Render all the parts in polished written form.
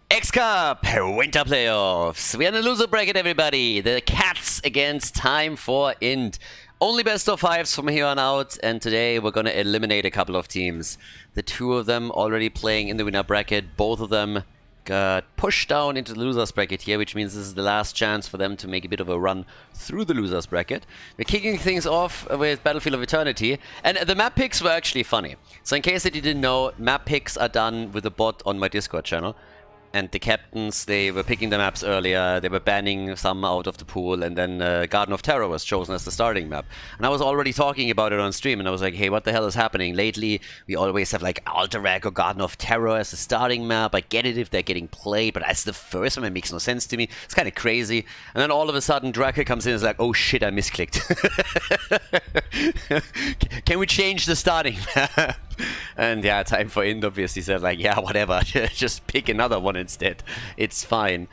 X-Cup Winter Playoffs. We're in the loser bracket, everybody. The Cats against Time for Int. Only best of fives from here on out, and today we're going to eliminate a couple of teams. The two of them already playing in the winner bracket. Both of them got pushed down into the losers bracket here, which means this is the last chance for them to make a bit of a run through the losers bracket. We're kicking things off with Battlefield of Eternity, and the map picks were actually funny. So in case that you didn't know, map picks are done with a bot on my Discord channel. And the captains, they were picking the maps earlier, they were banning some out of the pool, and then Garden of Terror was chosen as the starting map. And I was already talking about it on stream, and I was like, hey, what the hell is happening? Lately, we always have like Alterac or Garden of Terror as the starting map. I get it if they're getting played, but as the first one, it makes no sense to me. It's kind of crazy. And then all of a sudden, Draka comes in and is like, oh shit, I misclicked. Can we change the starting map? And yeah, Time for Int obviously said like, yeah, whatever, just pick another one instead. It's fine.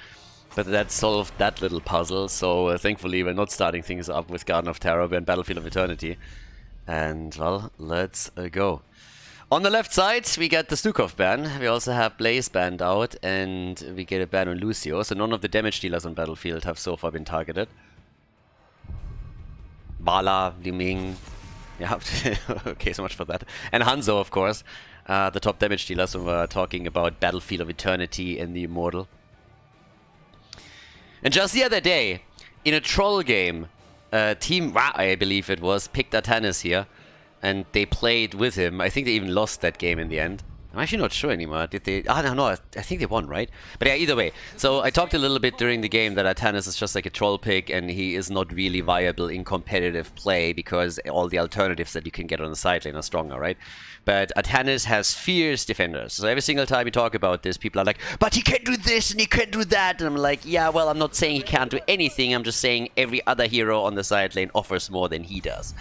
But that solved that little puzzle, so thankfully we're not starting things up with Garden of Terror, we're in Battlefield of Eternity. And well, let's go. On the left side, we get the Stukov ban. We also have Blaze banned out, and we get a ban on Lucio, so none of the damage dealers on Battlefield have so far been targeted. Bala, Liming. Yeah, okay, so much for that. And Hanzo, of course, the top damage dealers when we're talking about Battlefield of Eternity and the Immortal. And just the other day, in a troll game, Team Ra, I believe it was, picked Atanis here, and they played with him. I think they even lost that game in the end. I'm actually not sure anymore. Did they? No, I think they won, right? But yeah, either way. So I talked a little bit during the game that Atanis is just like a troll pick, and he is not really viable in competitive play because all the alternatives that you can get on the side lane are stronger, right? But Atanis has fierce defenders. So every single time we talk about this, people are like, but he can do this and he can do that. And I'm like, yeah, well, I'm not saying he can't do anything. I'm just saying every other hero on the side lane offers more than he does.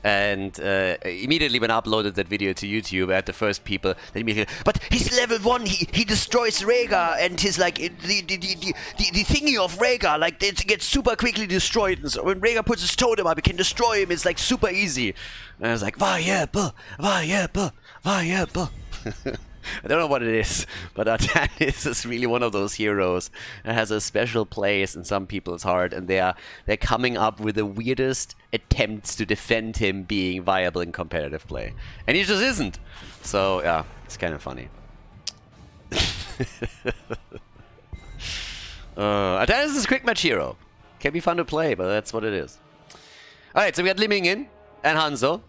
And immediately when I uploaded that video to YouTube, I had the first people that immediately, but he's level 1, he destroys Rhaegar, and he's like, the thingy of Rhaegar, like, it gets super quickly destroyed, and so when Rhaegar puts his totem up, he can destroy him, it's like super easy. And I was like, Vayeba. I don't know what it is, but Atanis is really one of those heroes that has a special place in some people's heart, and they're coming up with the weirdest attempts to defend him being viable in competitive play. And he just isn't. So, yeah, it's kind of funny. Atanis is a quick match hero. Can be fun to play, but that's what it is. Alright, so we got Liming in and Hanzo.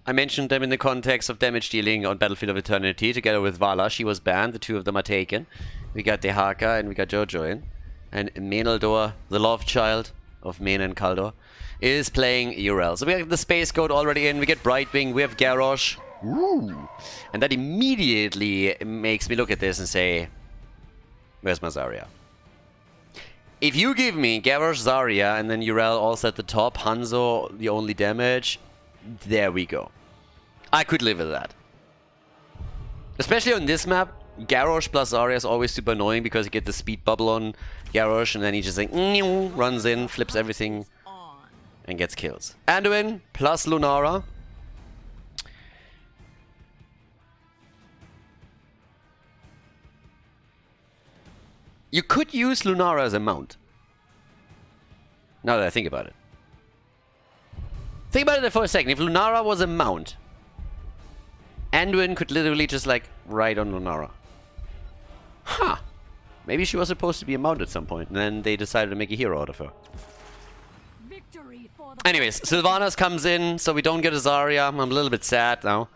I mentioned them in the context of damage dealing on Battlefield of Eternity together with Vala. She was banned. The two of them are taken. We got Dehaka and we got Jojo in. And Menaldor, the love child of Men and Khaldor, is playing Urel. So we have the Space Goat already in. We get Brightwing. We have Garrosh. Ooh. And that immediately makes me look at this and say, where's my Zarya? If you give me Garrosh, Zarya, and then Urel also at the top, Hanzo the only damage, there we go. I could live with that. Especially on this map, Garrosh plus Zarya is always super annoying because you get the speed bubble on Garrosh and then he just like runs in, flips everything, and gets kills. Anduin plus Lunara. You could use Lunara as a mount. Now that I think about it. Think about it for a second. If Lunara was a mount, Anduin could literally just like ride on Lunara. Huh. Maybe she was supposed to be a mount at some point, and then they decided to make a hero out of her. Anyways, Sylvanas comes in, so we don't get a Zarya. I'm a little bit sad now.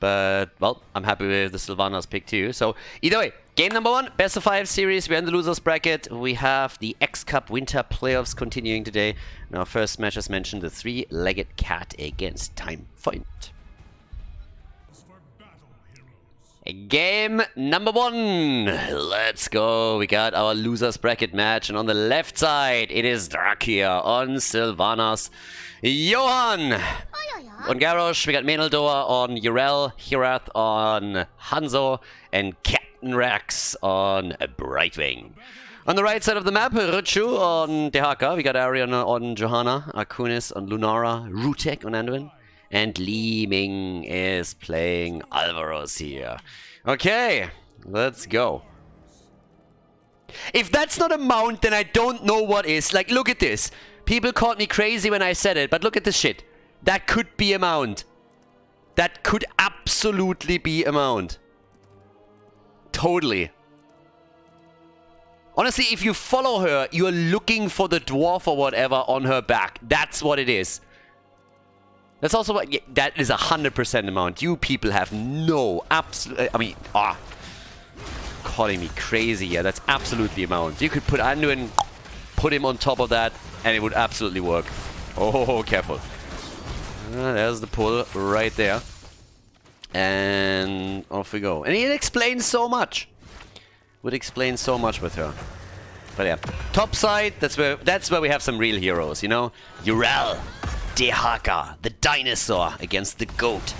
But, well, I'm happy with the Sylvanas pick too. So, either way, game number 1, best of 5 series. We're in the losers bracket. We have the X-Cup Winter Playoffs continuing today. Now, first match, as mentioned, the three-legged cat against Time for Int. Game number 1. Let's go. We got our losers bracket match. And on the left side, it is Drakia on Sylvanas. Johan on Garrosh. We got Menaldor on Urel. Hirath on Hanzo. And Captain Rex on Brightwing. On the right side of the map, Ruchu on Dehaka. We got Ariana on Johanna. Arkunis on Lunara. Rutek on Anduin. And Li Ming is playing Alvaros here. Okay, let's go. If that's not a mount, then I don't know what is. Like, look at this. People called me crazy when I said it, but look at this shit. That could be a mount. That could absolutely be a mount. Totally. Honestly, if you follow her, you're looking for the dwarf or whatever on her back. That's what it is. That's also what... Yeah, that is 100% a mount. You people have no absolute... I mean, calling me crazy. Yeah, that's absolutely a mount. You could put Anduin, put him on top of that, and it would absolutely work. Oh, careful. There's the pull right there. And off we go. And it explains so much. Would explain so much with her. But yeah, top side, that's where we have some real heroes, you know? Urel, Dehaka, the dinosaur against the goat.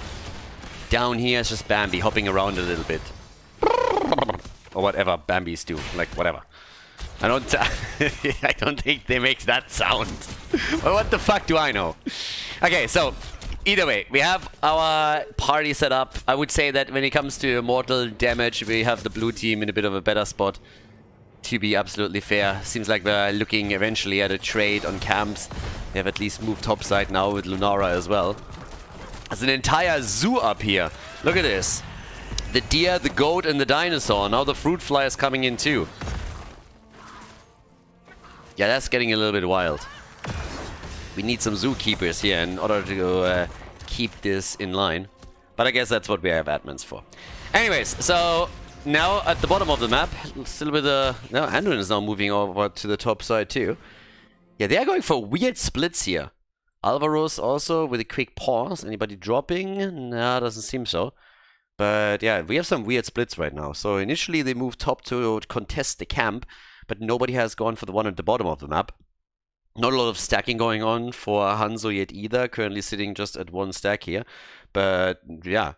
Down here is just Bambi hopping around a little bit. Or whatever Bambis do, like whatever. I don't think they make that sound. Well, what the fuck do I know? Okay, so either way, we have our party set up. I would say that when it comes to mortal damage, we have the blue team in a bit of a better spot. To be absolutely fair, seems like we're looking eventually at a trade on camps. They have at least moved topside now with Lunara as well. There's an entire zoo up here. Look at this. The deer, the goat, and the dinosaur. Now the fruit fly is coming in too. Yeah, that's getting a little bit wild. We need some zookeepers here in order to keep this in line. But I guess that's what we have admins for. Anyways, so now at the bottom of the map, still with the... No, Anduin is now moving over to the top side too. Yeah, they are going for weird splits here. Alvaros also with a quick pause. Anybody dropping? No, doesn't seem so. But yeah, we have some weird splits right now. So initially they moved top to contest the camp, but nobody has gone for the one at the bottom of the map. Not a lot of stacking going on for Hanzo yet either, currently sitting just at one stack here. But yeah,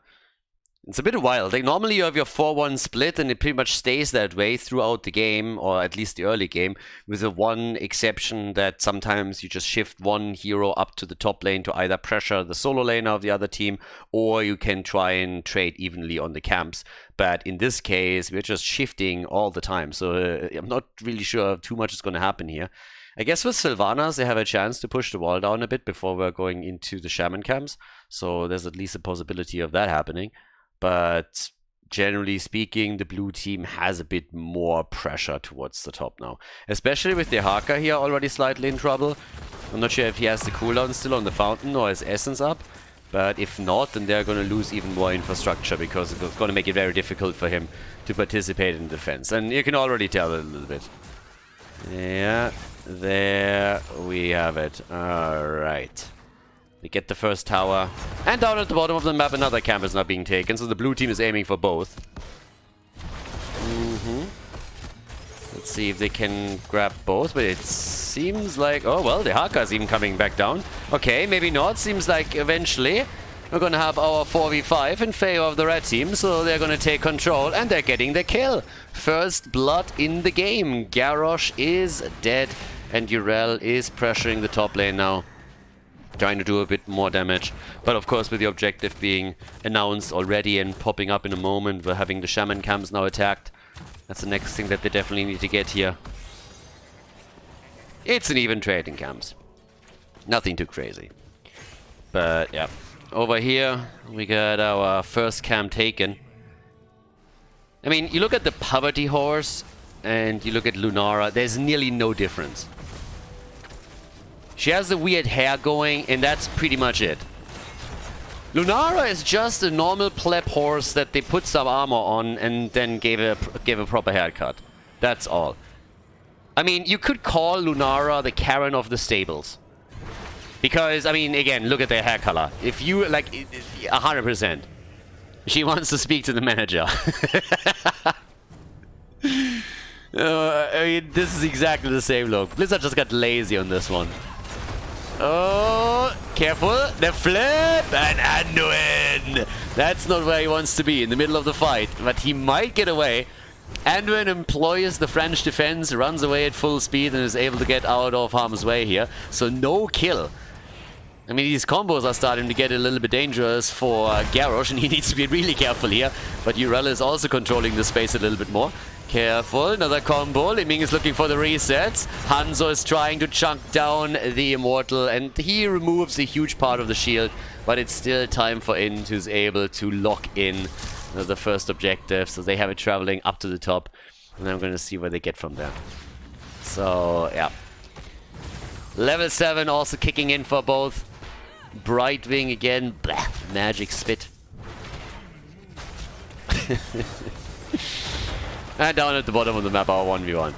it's a bit wild. Like normally you have your 4-1 split and it pretty much stays that way throughout the game, or at least the early game, with the one exception that sometimes you just shift one hero up to the top lane to either pressure the solo laner of the other team, or you can try and trade evenly on the camps. But in this case, we're just shifting all the time, so I'm not really sure too much is going to happen here. I guess with Sylvanas, they have a chance to push the wall down a bit before we're going into the shaman camps, so there's at least a possibility of that happening. But generally speaking, the blue team has a bit more pressure towards the top now. Especially with Dehaka here already slightly in trouble. I'm not sure if he has the cooldown still on the fountain or his essence up. But if not, then they're going to lose even more infrastructure, because it's going to make it very difficult for him to participate in defense. And you can already tell it a little bit. Yeah, there we have it. Alright. We get the first tower. And down at the bottom of the map, another camp is not being taken, so the blue team is aiming for both. Let's see if they can grab both, but it seems like... Oh, well, the Haka is even coming back down. Okay, maybe not. Seems like eventually we're going to have our 4v5 in favor of the red team, so they're going to take control, and they're getting the kill. First blood in the game. Garrosh is dead, and Urel is pressuring the top lane now, trying to do a bit more damage. But of course, with the objective being announced already and popping up in a moment, we're having the shaman camps now attacked. That's the next thing that they definitely need to get here. It's an even trade in camps. Nothing too crazy. But yeah, over here we got our first camp taken. I mean, you look at the Poverty Horse and you look at Lunara, there's nearly no difference. She has the weird hair going, and that's pretty much it. Lunara is just a normal pleb horse that they put some armor on and then gave a proper haircut. That's all. I mean, you could call Lunara the Karen of the stables. Because, I mean, again, look at their hair color. If you, like, 100%. She wants to speak to the manager. I mean, this is exactly the same look. Blizzard just got lazy on this one. Oh, careful. The flip and Anduin. That's not where he wants to be, in the middle of the fight. But he might get away. Anduin employs the French defense, runs away at full speed, and is able to get out of harm's way here. So no kill. I mean, these combos are starting to get a little bit dangerous for Garrosh, and he needs to be really careful here. But Urel is also controlling the space a little bit more. Careful, another combo. Liming is looking for the resets. Hanzo is trying to chunk down the Immortal, and he removes a huge part of the shield, but it's still time for Int, who's able to lock in the first objective, so they have it traveling up to the top, and I'm going to see where they get from there. So, yeah. Level 7 also kicking in for both. Brightwing again. Blah, magic spit. And down at the bottom of the map, our 1v1.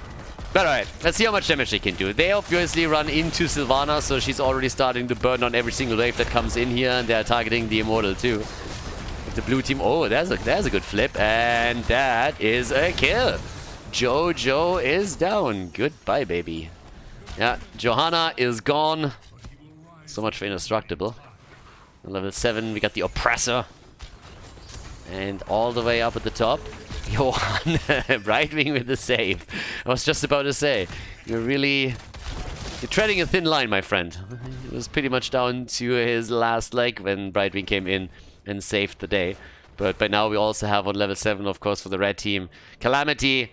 But alright, let's see how much damage they can do. They obviously run into Sylvana, so she's already starting to burn on every single wave that comes in here, and they're targeting the Immortal too. With the blue team, oh, there's a good flip, and that is a kill. Jojo is down. Goodbye, baby. Yeah, Johanna is gone. So much for indestructible. Level 7, we got the Oppressor. And all the way up at the top, Johan, Brightwing with the save. I was just about to say, you're treading a thin line, my friend. It was pretty much down to his last leg when Brightwing came in and saved the day. But by now we also have on level 7, of course, for the red team, Calamity.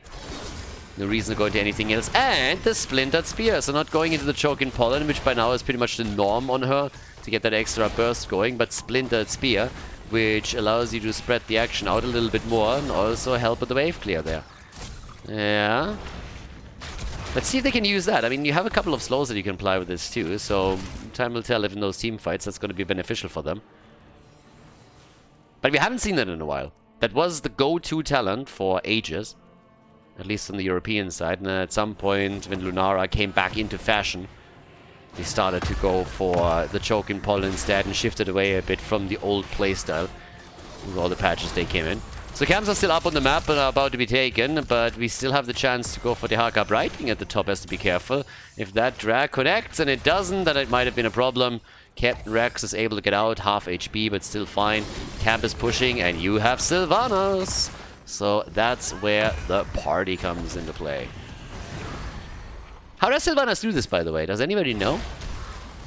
No reason to go into anything else. And the Splintered Spear. So not going into the Choke in Pollen, which by now is pretty much the norm on her to get that extra burst going. But Splintered Spear, which allows you to spread the action out a little bit more and also help with the wave clear there. Yeah. Let's see if they can use that. I mean, you have a couple of slows that you can apply with this too, so time will tell if in those team fights that's going to be beneficial for them. But we haven't seen that in a while. That was the go-to talent for ages, at least on the European side, and at some point when Lunara came back into fashion, they started to go for the Choke in Pollen instead and shifted away a bit from the old playstyle with all the patches they came in. So camps are still up on the map and are about to be taken, but we still have the chance to go for the Haka. Brightwing at the top has to be careful. If that drag connects and it doesn't, then it might have been a problem. Captain Rex is able to get out, half HP, but still fine. Camp is pushing, and you have Sylvanas. So that's where the party comes into play. How does Sylvanas do this, by the way? Does anybody know?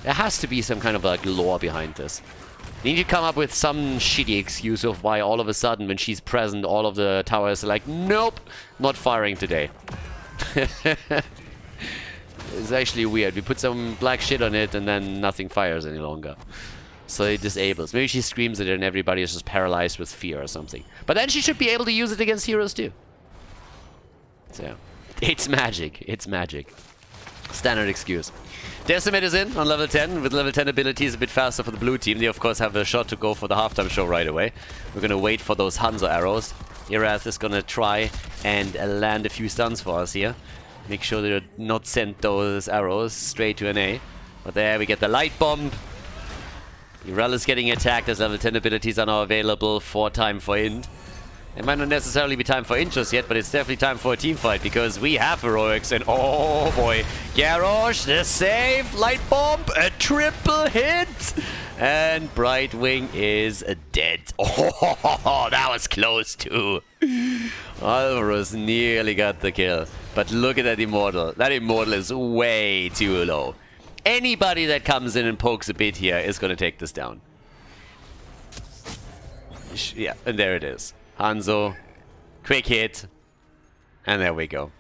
There has to be some kind of like lore behind this. You need to come up with some shitty excuse of why all of a sudden when she's present all of the towers are like, nope, not firing today. It's actually weird. We put some black shit on it and then nothing fires any longer. So it disables. Maybe she screams at it and everybody is just paralyzed with fear or something. But then she should be able to use it against heroes too. So, it's magic. It's magic. Standard excuse. Decimate is in on level 10 with level 10 abilities a bit faster for the blue team. They of course have a shot to go for the halftime show right away. We're gonna wait for those Hanzo arrows. Irath is gonna try and land a few stuns for us here. Make sure they do not send those arrows straight to an A. But there we get the light bomb. Irel is getting attacked as level 10 abilities are now available for time for Int. It might not necessarily be time for Int just yet, but it's definitely time for a team fight because we have heroics and oh boy, Garrosh, the save, light bomb, a triple hit, and Brightwing is dead. Oh, that was close too. Alvarez nearly got the kill, but look at that Immortal. That Immortal is way too low. Anybody that comes in and pokes a bit here is going to take this down. Yeah, and there it is. Hanzo, quick hit, and there we go.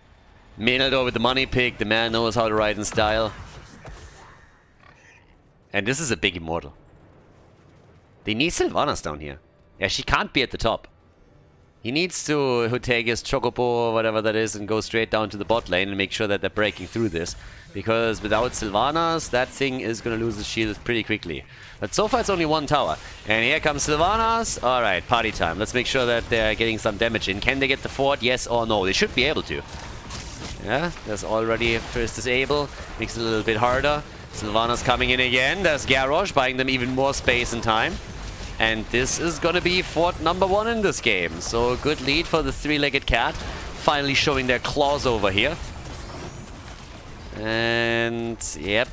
Menaldor with the money pick, the man knows how to ride in style. And this is a big Immortal. They need Sylvanas down here. Yeah, she can't be at the top. He needs to take his Chocobo or whatever that is and go straight down to the bot lane and make sure that they're breaking through this. Because without Sylvanas, that thing is going to lose the shield pretty quickly. But so far it's only one tower. And here comes Sylvanas. Alright, party time. Let's make sure that they're getting some damage in. Can they get the fort? Yes or no? They should be able to. Yeah, there's already first disable. Makes it a little bit harder. Sylvanas coming in again. There's Garrosh buying them even more space and time. And this is going to be fort number 1 in this game. So good lead for the three-legged cat. Finally showing their claws over here. And yep,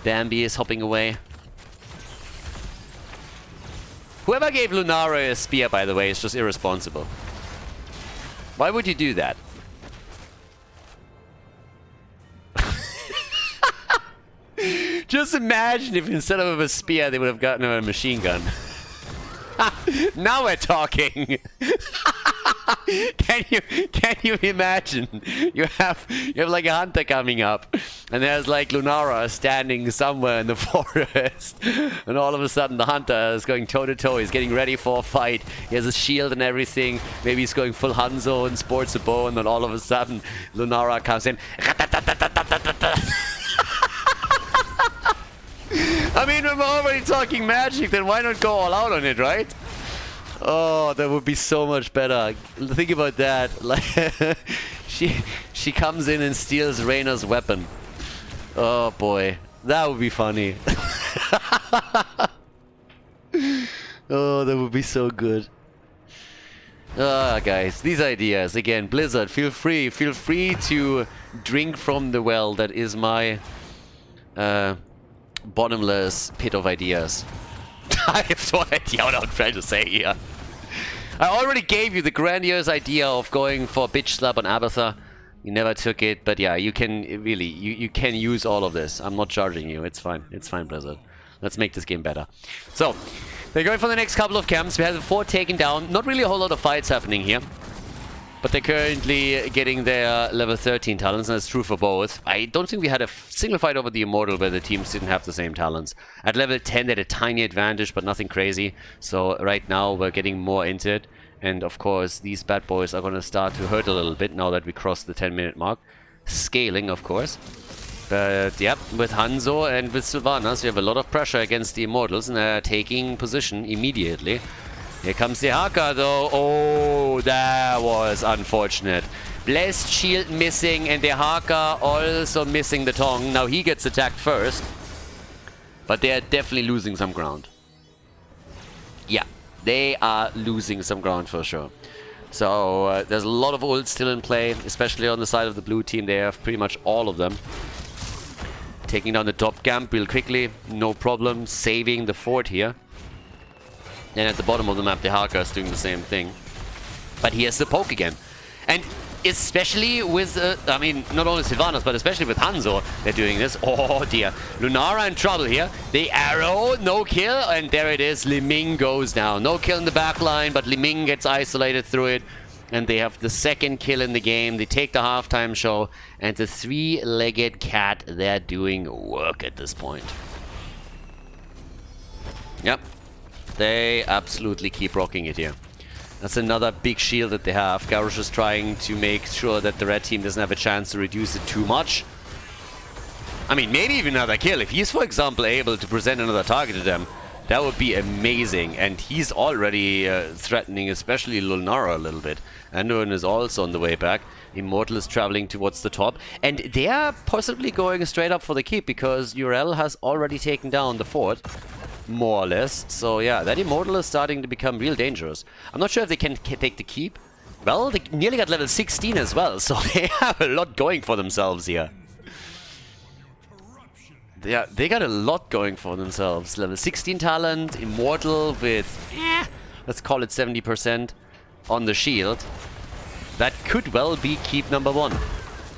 Bambi is hopping away. Whoever gave Lunara a spear, by the way, is just irresponsible. Why would you do that? Just imagine if instead of a spear they would have gotten a machine gun. Now we're talking. Can you imagine? You have like a hunter coming up, and there's like Lunara standing somewhere in the forest, and all of a sudden the hunter is going toe to toe. He's getting ready for a fight. He has a shield and everything. Maybe he's going full Hanzo and sports a bow, and then all of a sudden Lunara comes in. I mean, we're already talking magic, then why not go all out on it, right? Oh, that would be so much better. Think about that. Like, she comes in and steals Reyna's weapon. Oh boy, that would be funny. Oh, that would be so good. Ah, guys, these ideas again. Blizzard, feel free to drink from the well that is my bottomless pit of ideas. I have no idea what I'm trying to say here. I already gave you the grandiose idea of going for bitch slap on Abatha. You never took it, but yeah, you can really, you can use all of this. I'm not charging you. It's fine. It's fine, Blizzard. Let's make this game better. So, they're going for the next couple of camps. We have the 4 taken down. Not really a whole lot of fights happening here. But they're currently getting their level 13 talents, and that's true for both. I don't think we had a single fight over the Immortal where the teams didn't have the same talents. At level 10 they had a tiny advantage, but nothing crazy. So right now we're getting more into it. And of course these bad boys are going to start to hurt a little bit now that we crossed the 10-minute mark. Scaling, of course. But yep, with Hanzo and with Sylvanas we have a lot of pressure against the Immortals, and they're taking position immediately. Here comes the Haka though. Oh, that was unfortunate. Blessed shield missing, and the Haka also missing the Tong. Now he gets attacked first. But they are definitely losing some ground. Yeah, they are losing some ground for sure. So there's a lot of ults still in play, especially on the side of the blue team. They have pretty much all of them. Taking down the top camp real quickly, no problem. Saving the fort here. And at the bottom of the map, the Haka is doing the same thing. But here's the poke again. And especially with, I mean, not only Sylvanas, but especially with Hanzo, they're doing this. Oh dear. Lunara in trouble here. The arrow, no kill, and there it is. Li Ming goes down. No kill in the back line, but Li Ming gets isolated through it. And they have the second kill in the game. They take the halftime show. And the 3-legged cat, they're doing work at this point. Yep. They absolutely keep rocking it here. That's another big shield that they have. Garrosh is trying to make sure that the red team doesn't have a chance to reduce it too much. I mean, maybe even another kill. If he's, for example, able to present another target to them, that would be amazing. And he's already threatening, especially Lunara a little bit. Anduin is also on the way back. Immortal is traveling towards the top. And they are possibly going straight up for the keep, because Urel has already taken down the fort. More or less. So yeah, that Immortal is starting to become real dangerous. I'm not sure if they can take the keep. Well, they nearly got level 16 as well, so they have a lot going for themselves here. Yeah, they got a lot going for themselves. Level 16 talent, Immortal with, let's call it 70% on the shield. That could well be keep number 1.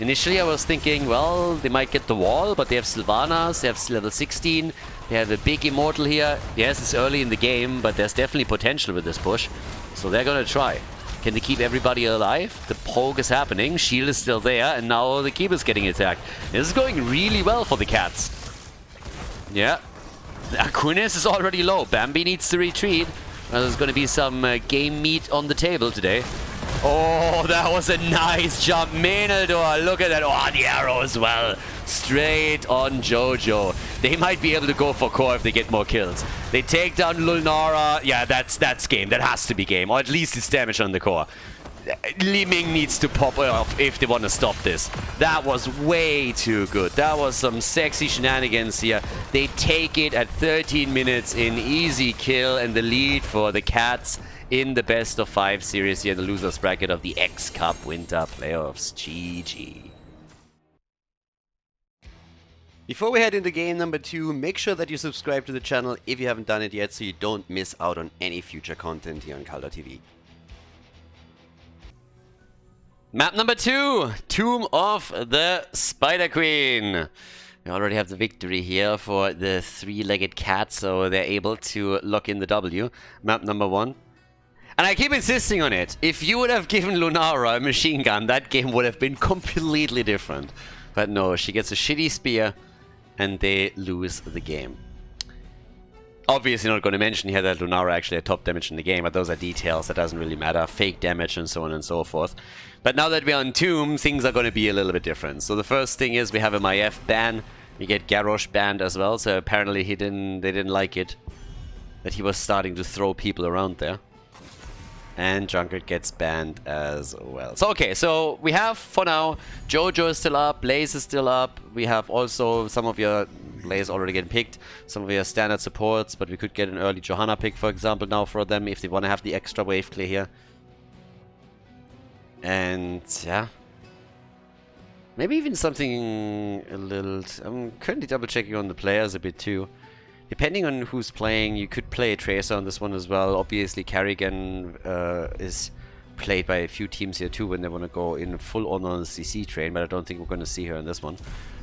Initially I was thinking, well, they might get the wall, but they have Sylvanas, they have level 16, they have a big Immortal here. Yes, it's early in the game, but there's definitely potential with this push. So they're gonna try. Can they keep everybody alive? The poke is happening, shield is still there, and now the keep is getting attacked. This is going really well for the cats. Yeah. Aquinas is already low. Bambi needs to retreat. There's gonna be some game meat on the table today. Oh, that was a nice jump. Menaldor, look at that. Oh, the arrow as well. Straight on Jojo. They might be able to go for core if they get more kills. They take down Lunara. Yeah, that's game. That has to be game. Or at least it's damage on the core. Li Ming needs to pop off if they want to stop this. That was way too good. That was some sexy shenanigans here. They take it at 13 minutes in easy kill, and the lead for the Cats in the best of 5 series here in the losers bracket of the X Cup Winter Playoffs. GG. Before we head into game number 2, make sure that you subscribe to the channel if you haven't done it yet, so you don't miss out on any future content here on Khaldor TV. Map number 2, Tomb of the Spider Queen. We already have the victory here for the 3-legged cat, so they're able to lock in the W. Map number 1. And I keep insisting on it. If you would have given Lunara a machine gun, that game would have been completely different. But no, she gets a shitty spear, and they lose the game. Obviously not going to mention here that Lunara actually had top damage in the game, but those are details, that doesn't really matter. Fake damage and so on and so forth. But now that we're on Tomb, things are going to be a little bit different. So the first thing is we have a Maiev ban. We get Garrosh banned as well, so apparently they didn't like it that he was starting to throw people around there. And Junkrat gets banned as well. So okay, so we have, for now, Jojo is still up, Blaze is still up. We have also some of your... Blaze already getting picked. Some of your standard supports, but we could get an early Johanna pick, for example, now for them, if they want to have the extra wave clear here. And, yeah. Maybe even something a little... I'm currently double-checking on the players a bit, too. Depending on who's playing, you could play a Tracer on this one as well. Obviously, Carrigan is played by a few teams here too when they want to go in full on the CC train, but I don't think we're going to see her in this one.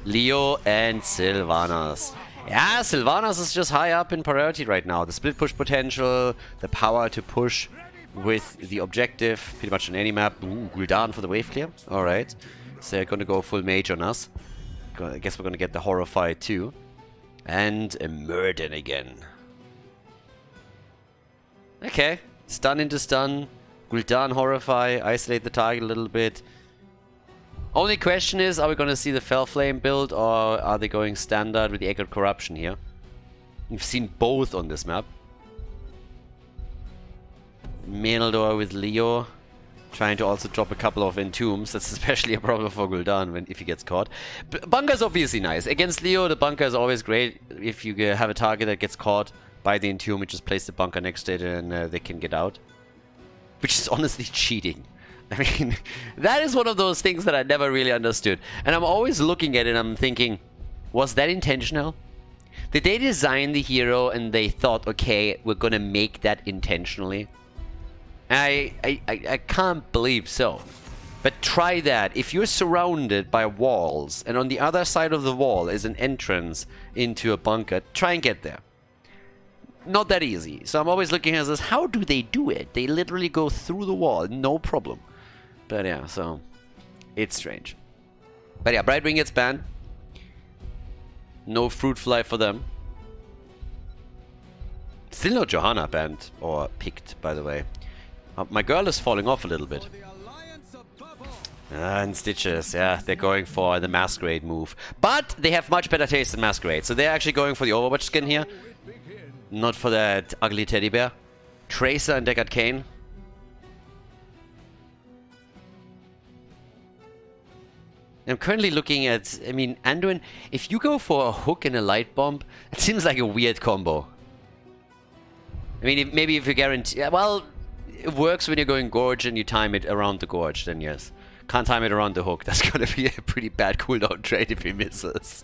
Leo and Sylvanas. Yeah, Sylvanas is just high up in priority right now. The split push potential, the power to push with the objective, pretty much on any map. Ooh, Gul'dan for the wave clear. Alright. So they're going to go full mage on us. I guess we're going to get the Horrify too. And a Murden again. Okay. Stun into stun. Gul'dan Horrify. Isolate the target a little bit. Only question is, are we going to see the Fell Flame build, or are they going standard with the Echoed Corruption here? We've seen both on this map. Khaldor with Leo. Trying to also drop a couple of entombs. That's especially a problem for Gul'dan if he gets caught. Bunker's obviously nice. Against Leo, the bunker is always great. If you have a target that gets caught by the entomb, you just place the bunker next to it and they can get out. Which is honestly cheating. I mean, that is one of those things that I never really understood. And I'm always looking at it and I'm thinking, was that intentional? Did they design the hero and they thought, okay, we're gonna make that intentionally? I can't believe so. But try that. If you're surrounded by walls and on the other side of the wall is an entrance into a bunker, try and get there. Not that easy. So I'm always looking at this, how do they do it? They literally go through the wall, no problem. But yeah, so it's strange. But yeah, Brightwing gets banned. No Fruit Fly for them. Still no Johanna banned, or picked, by the way. My girl is falling off a little bit. And Stitches, yeah, they're going for the Masquerade move. But they have much better taste than Masquerade, so they're actually going for the Overwatch skin here. Not for that ugly teddy bear. Tracer and Deckard Cain. I'm currently looking at, I mean, Anduin, if you go for a hook and a light bomb, it seems like a weird combo. I mean, maybe if you guarantee, well, it works when you're going Gorge and you time it around the Gorge, then yes. Can't time it around the hook. That's going to be a pretty bad cooldown trade if he misses.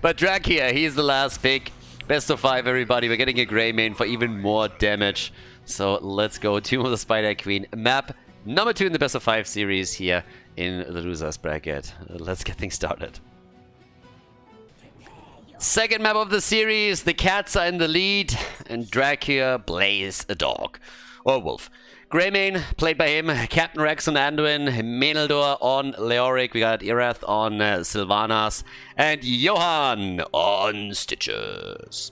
But Drak here, he's the last pick. Best of 5, everybody. We're getting a Greymane for even more damage. So let's go. Tomb of the Spider Queen. Map number 2 in the best of 5 series here in the losers bracket. Let's get things started. Second map of the series. The cats are in the lead. And Drak here plays a dog. Or wolf. Greymane, played by him. Captain Rex on Anduin. Khaldor on Leoric. We got Irath on Sylvanas. And Johan on Stitches.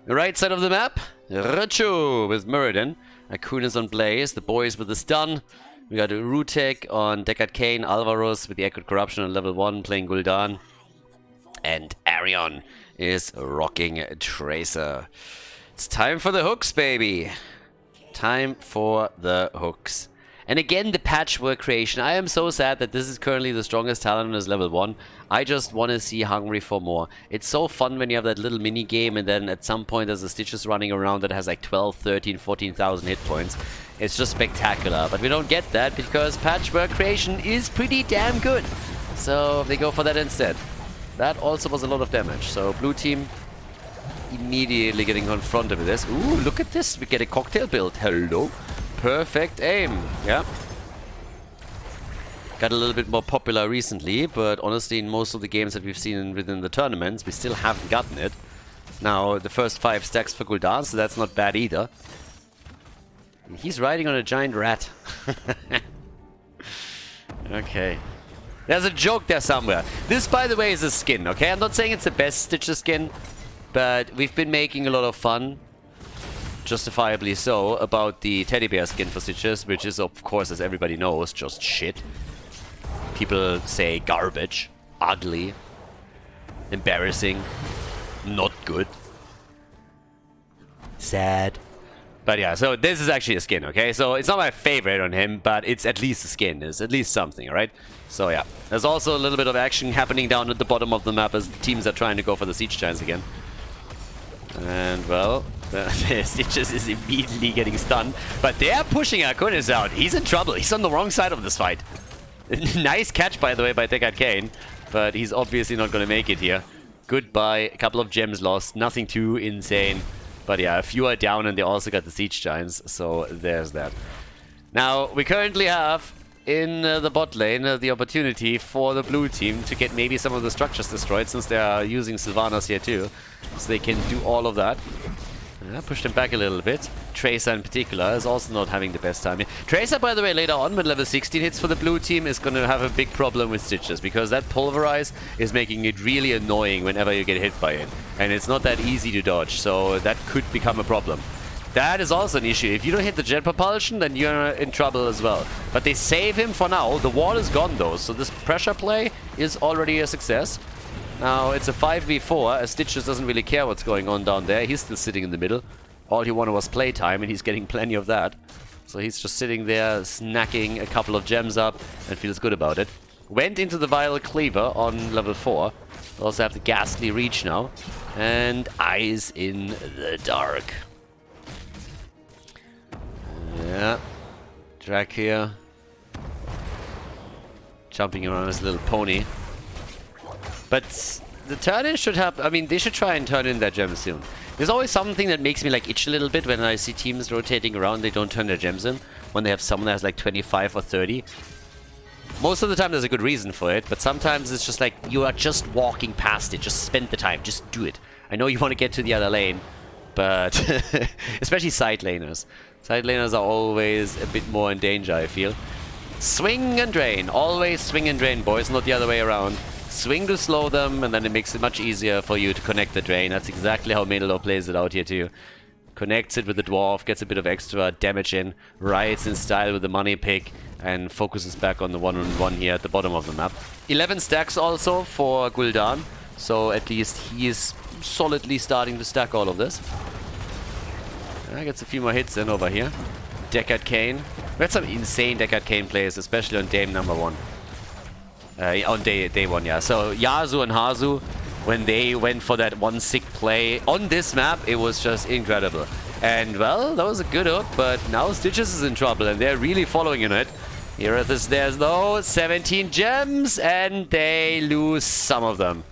The right side of the map. Rachu with Muradin. Akunis on Blaze. The boys with the stun. We got Rutek on Deckard Cain. Alvaros with the Echoed Corruption on level 1 playing Gul'dan. And Arion is rocking Tracer. It's time for the hooks, baby. Time for the hooks. And again, the patchwork creation. I am so sad that this is currently the strongest talent on his level 1. I just want to see hungry for more. It's so fun when you have that little mini game and then at some point there's a Stitches running around that has like 12, 13, 14,000 hit points. It's just spectacular. But we don't get that because patchwork creation is pretty damn good. So they go for that instead. That also was a lot of damage. So blue team immediately getting confronted with this. Ooh, look at this. We get a cocktail build. Hello. Perfect aim. Yeah. Got a little bit more popular recently, but honestly, in most of the games that we've seen within the tournaments, we still haven't gotten it. Now, the first 5 stacks for Gul'dan, so that's not bad either. He's riding on a giant rat. Okay. There's a joke there somewhere. This, by the way, is a skin, okay? I'm not saying it's the best Stitcher skin, but we've been making a lot of fun, justifiably so, about the teddy bear skin for Stitches, which is, of course, as everybody knows, just shit. People say garbage, ugly, embarrassing, not good, sad. But yeah, so this is actually a skin, okay? So it's not my favorite on him, but it's at least a skin. It's at least something, alright? So yeah, there's also a little bit of action happening down at the bottom of the map as the teams are trying to go for the siege giants again. And well, Stitches is immediately getting stunned. But they're pushing Arkunis out. He's in trouble. He's on the wrong side of this fight. Nice catch, by the way, by Deckard Cain. But he's obviously not going to make it here. Goodbye. A couple of gems lost. Nothing too insane. But yeah, a few are down and they also got the siege giants, so there's that. Now, we currently have in the bot lane the opportunity for the blue team to get maybe some of the structures destroyed, since they are using Sylvanas here too. So they can do all of that. Push them back a little bit. Tracer in particular is also not having the best time here. Tracer, by the way, later on when level 16 hits for the blue team is going to have a big problem with Stitches, because that Pulverize is making it really annoying whenever you get hit by it. And it's not that easy to dodge, so that could become a problem. That is also an issue. If you don't hit the jet propulsion, then you're in trouble as well. But they save him for now. The wall is gone though, so this pressure play is already a success. Now, it's a 5v4, as Stitches doesn't really care what's going on down there. He's still sitting in the middle. All he wanted was playtime, and he's getting plenty of that. So he's just sitting there, snacking a couple of gems up, and feels good about it. Went into the Vile Cleaver on level 4. Also have the Ghastly Reach now. And Eyes in the Dark. Yeah. Drac here. Jumping around his little pony. But the turn-in should have... I mean, they should try and turn in their gems soon. There's always something that makes me like itch a little bit when I see teams rotating around. They don't turn their gems in. When they have someone that has like 25 or 30. Most of the time there's a good reason for it. But sometimes it's just like you are just walking past it. Just spend the time. Just do it. I know you want to get to the other lane. But especially side laners. Side laners are always a bit more in danger, I feel. Swing and drain. Always swing and drain, boys. Not the other way around. Swing to slow them, and then it makes it much easier for you to connect the drain. That's exactly how Medalor plays it out here too. Connects it with the dwarf, gets a bit of extra damage in, rides in style with the money pick, and focuses back on the one-on-one here at the bottom of the map. 11 stacks also for Gul'dan, so at least he is solidly starting to stack all of this. Gets a few more hits in over here. Deckard Cain. We had some insane Deckard Cain plays, especially on Dame number 1. On day 1, yeah. So Yasuo and Hazu, when they went for that one sick play on this map, it was just incredible. And well, that was a good hook, but now Stitches is in trouble and they're really following in it. Here at the stairs though, 17 gems, and they lose some of them.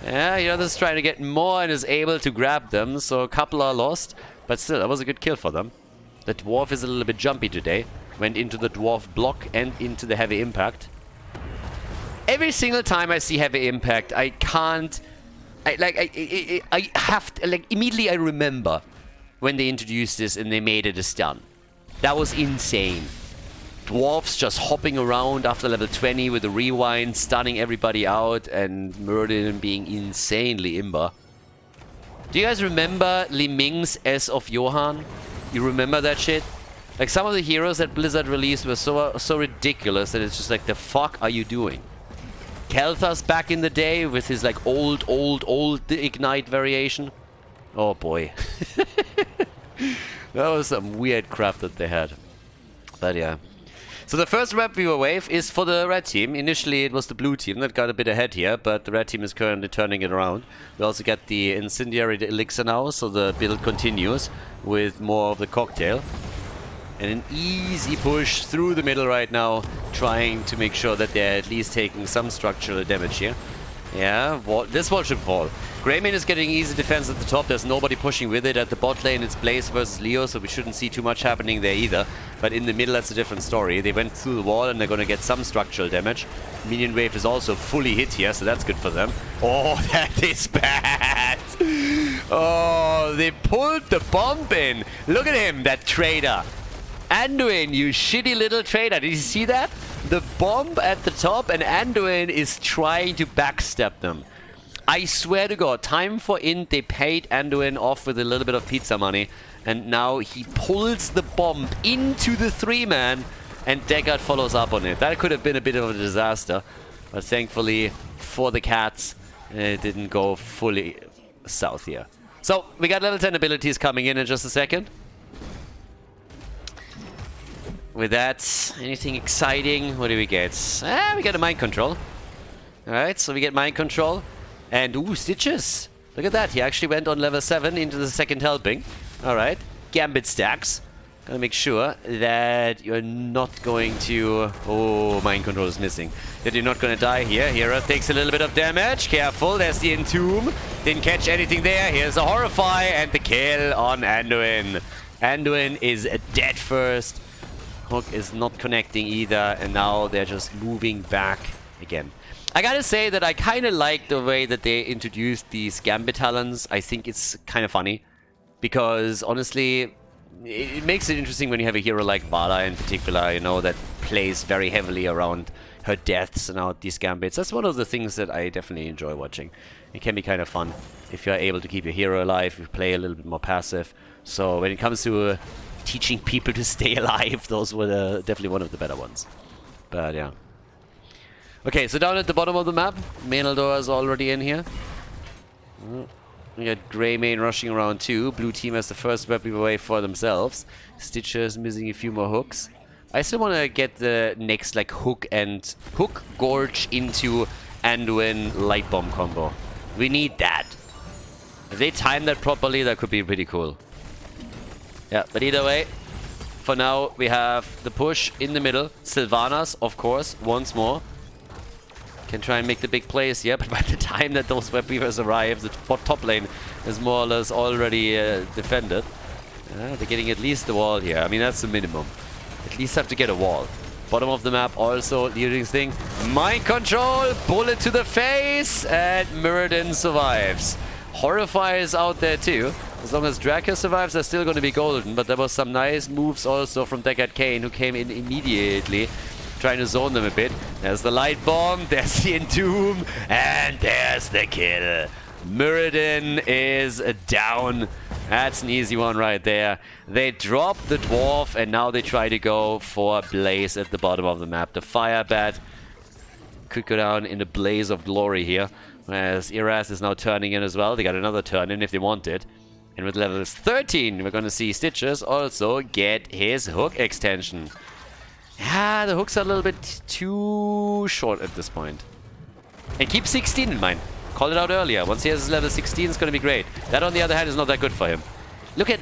Yeah, Erathis is trying to get more and is able to grab them, so a couple are lost, but still, that was a good kill for them. The dwarf is a little bit jumpy today. Went into the dwarf block and into the heavy impact. Every single time I see heavy impact, I can't... I have to... Like, immediately I remember when they introduced this and they made it a stun. That was insane. Dwarfs just hopping around after level 20 with a rewind, stunning everybody out, and Murden being insanely imba. Do you guys remember Li Ming's S of Johann? You remember that shit? Like, some of the heroes that Blizzard released were so ridiculous that it's just like, the fuck are you doing? Kel'Thas back in the day with his like old Ignite variation. Oh boy. That was some weird crap that they had. But yeah. So the first Red Weaver wave is for the red team. Initially it was the blue team that got a bit ahead here, but the red team is currently turning it around. We also get the incendiary elixir now, so the build continues with more of the cocktail. And an easy push through the middle right now, trying to make sure that they're at least taking some structural damage here. Yeah, this wall should fall. Greymane is getting easy defense at the top. There's nobody pushing with it. At the bot lane, it's Blaze versus Leo, so we shouldn't see too much happening there either. But in the middle, that's a different story. They went through the wall and they're going to get some structural damage. Minion wave is also fully hit here, so that's good for them. Oh, that is bad! Oh, they pulled the bomb in. Look at him, that traitor. Anduin, you shitty little traitor. Did you see that? The bomb at the top, and Anduin is trying to backstab them. I swear to God, time for Int, they paid Anduin off with a little bit of pizza money, and now he pulls the bomb into the 3-man, and Deckard follows up on it. That could have been a bit of a disaster, but thankfully for the cats, it didn't go fully south here. So, we got level 10 abilities coming in just a second. With that, anything exciting? What do we get? We get a mind control. Alright, so we get mind control. And, ooh, Stitches. Look at that, he actually went on level 7 into the second helping. Alright, Gambit stacks. Gotta make sure that you're not going to... Oh, mind control is missing. That you're not gonna die here. Hera takes a little bit of damage. Careful, there's the Entomb. Didn't catch anything there. Here's a Horrify and the kill on Anduin. Anduin is dead first. Hook is not connecting either, and now they're just moving back again. I gotta say that I kind of like the way that they introduced these Gambit talents. I think it's kind of funny, because honestly, it makes it interesting when you have a hero like Vada in particular, you know, that plays very heavily around her deaths and out these Gambits. That's one of the things that I definitely enjoy watching. It can be kind of fun if you're able to keep your hero alive, you play a little bit more passive. So when it comes to teaching people to stay alive, those were definitely one of the better ones. But yeah. Okay, so down at the bottom of the map, Khaldor is already in here. We got Greymane rushing around too. Blue team has the first weapon away for themselves. Stitcher's missing a few more hooks. I still want to get the next like hook gorge into Anduin light bomb combo. We need that. If they time that properly, that could be pretty cool. Yeah, but either way, for now we have the push in the middle. Sylvanas, of course, once more. Can try and make the big plays here, but by the time that those web weavers arrive, the top lane is more or less already defended. They're getting at least the wall here. I mean, that's the minimum. At least have to get a wall. Bottom of the map also, the thing. Mind control, bullet to the face, and Mirrodin survives. Horrify is out there too. As long as Dracula survives, they're still going to be golden, but there was some nice moves also from Deckard Cain, who came in immediately, trying to zone them a bit. There's the light bomb, there's the Entomb, and there's the kill. Mirrodin is down. That's an easy one right there. They drop the dwarf, and now they try to go for Blaze at the bottom of the map. The Fire Bat could go down in a blaze of glory here, whereas Iraz is now turning in as well. They got another turn in if they want it. And with levels 13, we're going to see Stitches also get his hook extension. Yeah, the hooks are a little bit too short at this point. And keep 16 in mind. Called it out earlier. Once he has his level 16, it's going to be great. That, on the other hand, is not that good for him. Look at...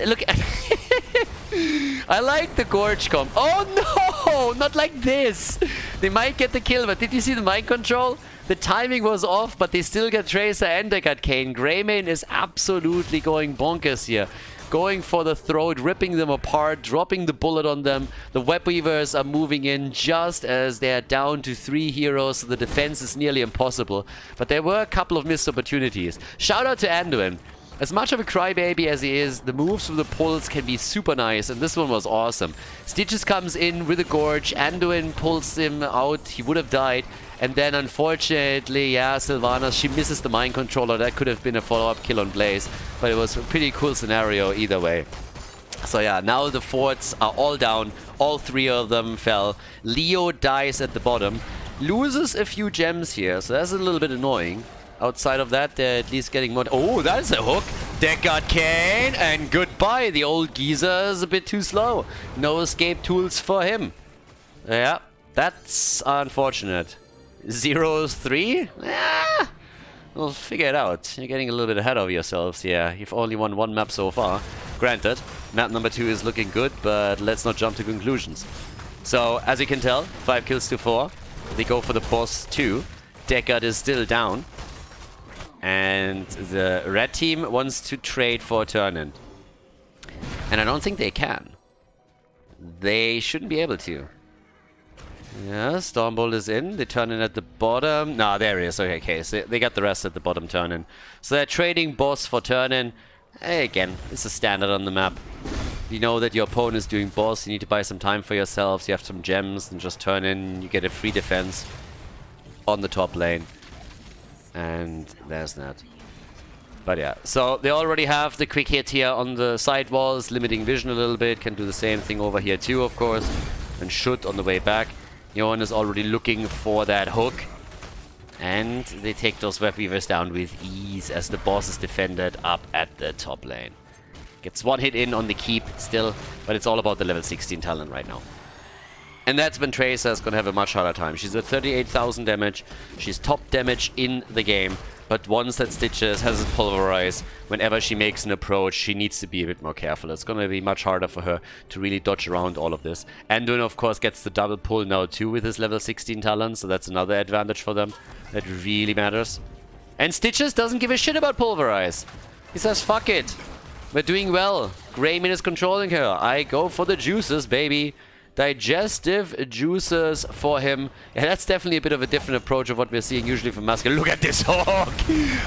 I like the Gorge comp. Oh no! Not like this! They might get the kill, but did you see the mind control? The timing was off, but they still get Tracer and they got Cain. Greymane is absolutely going bonkers here. Going for the throat, ripping them apart, dropping the bullet on them. The web weavers are moving in just as they're down to 3 heroes, so the defense is nearly impossible. But there were a couple of missed opportunities. Shout out to Anduin. As much of a crybaby as he is, the moves with the pulls can be super nice, and this one was awesome. Stitches comes in with a Gorge, Anduin pulls him out, he would have died, and then unfortunately, yeah, Sylvanas, she misses the mind controller. That could have been a follow-up kill on Blaze, but it was a pretty cool scenario either way. So yeah, now the forts are all down, all 3 of them fell. Leo dies at the bottom, loses a few gems here, so that's a little bit annoying. Outside of that, they're at least getting more... Oh, that's a hook! Deckard Cain, and goodbye! The old geezer is a bit too slow. No escape tools for him. Yeah, that's unfortunate. 0-3? Ah, we'll figure it out. You're getting a little bit ahead of yourselves here. You've only won 1 map so far. Granted, map number 2 is looking good, but let's not jump to conclusions. So, as you can tell, 5 kills to 4. They go for the boss too. Deckard is still down. And the red team wants to trade for a turn-in. And I don't think they can. They shouldn't be able to. Yeah, Stormbolt is in. They turn in at the bottom. No, there he is. Okay, so they got the rest at the bottom turn-in. So they're trading boss for turn-in. Again, it's a standard on the map. You know that your opponent is doing boss, you need to buy some time for yourselves, you have some gems, and just turn in, you get a free defense on the top lane. And there's that. But yeah, so they already have the quick hit here on the side walls, limiting vision a little bit, can do the same thing over here too, of course, and should on the way back. Johan is already looking for that hook. And they take those web weavers down with ease as the boss is defended up at the top lane. Gets one hit in on the keep still, but it's all about the level 16 talent right now. And that's when Tracer is going to have a much harder time. She's at 38,000 damage. She's top damage in the game. But once that Stitches has it pulverized, whenever she makes an approach, she needs to be a bit more careful. It's going to be much harder for her to really dodge around all of this. Anduin, of course, gets the double pull now too with his level 16 talent. So that's another advantage for them. That really matters. And Stitches doesn't give a shit about pulverize. He says, fuck it. We're doing well. Greymane is controlling her. I go for the juices, baby. Digestive juices for him. Yeah, that's definitely a bit of a different approach of what we're seeing usually from Muscle. Look at this hawk.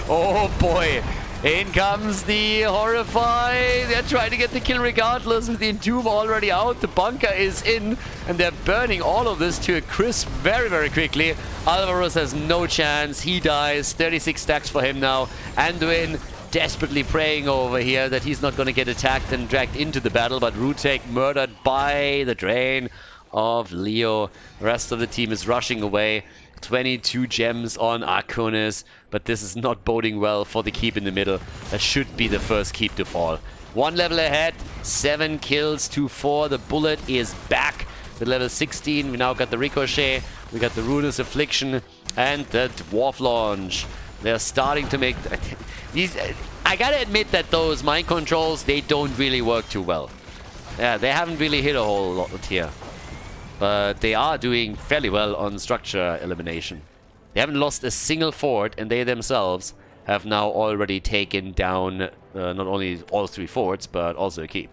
Oh boy. In comes the Horrify. They're trying to get the kill regardless with the Entomb already out. The bunker is in and they're burning all of this to a crisp very, very quickly. Alvarez has no chance. He dies. 36 stacks for him now. Anduin desperately praying over here that he's not going to get attacked and dragged into the battle, but Rutek murdered by the drain of Leo. The rest of the team is rushing away. 22 gems on Arconis, but this is not boding well for the keep in the middle. That should be the first keep to fall. One level ahead, 7 kills to 4. The bullet is back with level 16. We now got the Ricochet, we got the Ruinous Affliction, and the Dwarf Launch. They're starting to make... These, I gotta admit that those mind controls, they don't really work too well. Yeah, they haven't really hit a whole lot here. But they are doing fairly well on structure elimination. They haven't lost a single fort, and they themselves have now already taken down not only all 3 forts, but also a keep.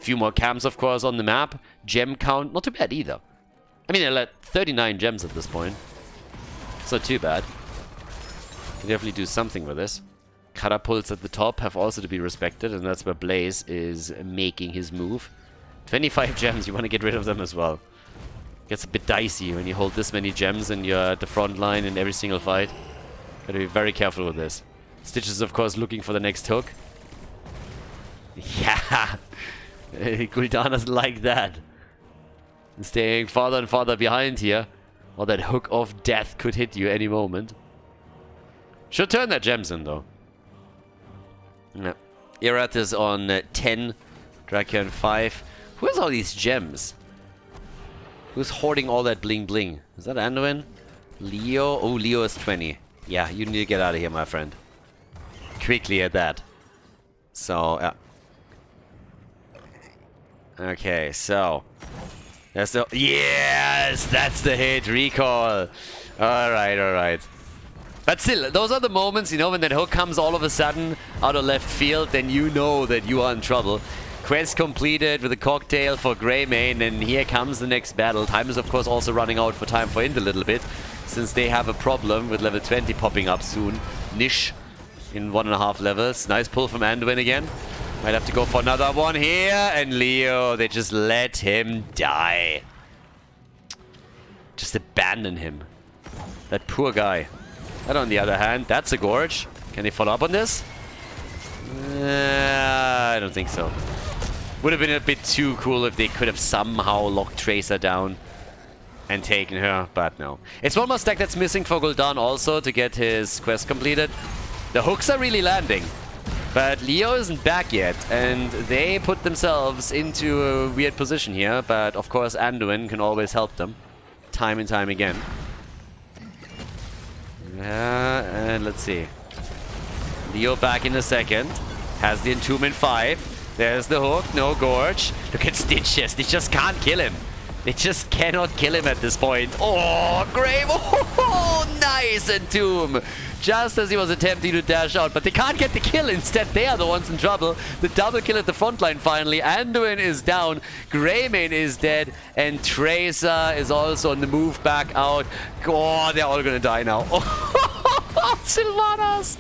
A few more camps, of course, on the map. Gem count, not too bad either. I mean, they're at 39 gems at this point. It's not too bad. Can definitely do something with this. Catapults at the top have also to be respected, and that's where Blaze is making his move. 25 gems, you want to get rid of them as well. Gets a bit dicey when you hold this many gems and you're at the front line in every single fight. Gotta be very careful with this. Stitch is, of course, looking for the next hook. Yeah! Gul'dan doesn't like that. And staying farther and farther behind here. Or that hook of death could hit you any moment. Should turn that gems in, though. Yeah. Irat is on 10. Drakion 5. Who has all these gems? Who's hoarding all that bling bling? Is that Anduin? Leo? Oh, Leo is 20. Yeah, you need to get out of here, my friend. Quickly at that. So, yeah. Okay, so. That's the... Yes! That's the hit! Recall! Alright, alright. But still, those are the moments, you know, when that hook comes all of a sudden out of left field, then you know that you are in trouble. Quest completed with a cocktail for Greymane, and here comes the next battle. Time is, of course, also running out for Time for Int a little bit, since they have a problem with level 20 popping up soon. Nish in 1.5 levels. Nice pull from Anduin again. Might have to go for another one here, and Leo, they just let him die. Just abandon him. That poor guy. That, on the other hand, that's a gorge. Can they follow up on this? I don't think so. Would have been a bit too cool if they could have somehow locked Tracer down and taken her, but no. It's one more stack that's missing for Gul'dan also to get his quest completed. The hooks are really landing, but Leo isn't back yet, and they put themselves into a weird position here, but of course Anduin can always help them, time and time again. And let's see. Leo back in a second. Has the Entomb in 5. There's the hook. No gorge. Look at Stitches. They just can't kill him. They just cannot kill him at this point. Oh, Grave. Oh, nice Entomb. Just as he was attempting to dash out. But they can't get the kill. Instead, they are the ones in trouble. The double kill at the front line finally. Anduin is down. Greymane is dead. And Tracer is also on the move back out. Oh, they're all gonna die now. Sylvanas!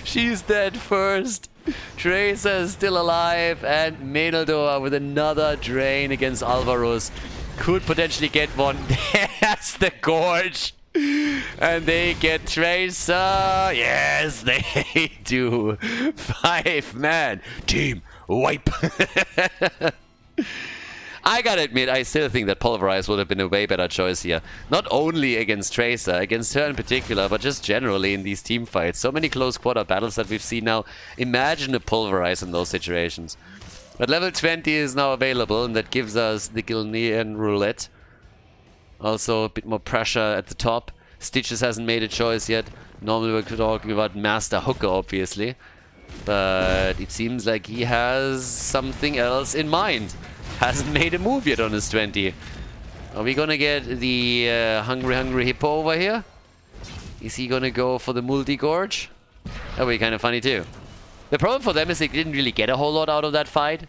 She's dead first. Tracer is still alive, and Meneldoa with another drain against Alvaros. Could potentially get one. There's the Gorge. And they get Tracer. Yes, they do. 5-man team wipe. I gotta admit, I still think that Pulverize would have been a way better choice here. Not only against Tracer, against her in particular, but just generally in these team fights. So many close quarter battles that we've seen now. Imagine a Pulverize in those situations. But level 20 is now available, and that gives us the Gilnean Roulette. Also a bit more pressure at the top. Stitches hasn't made a choice yet. Normally we're talking about Master Hooker, obviously. But it seems like he has something else in mind. Hasn't made a move yet on his 20. Are we gonna get the hungry hippo over here? Is he gonna go for the multi-gorge? That would be kind of funny too. The problem for them is they didn't really get a whole lot out of that fight.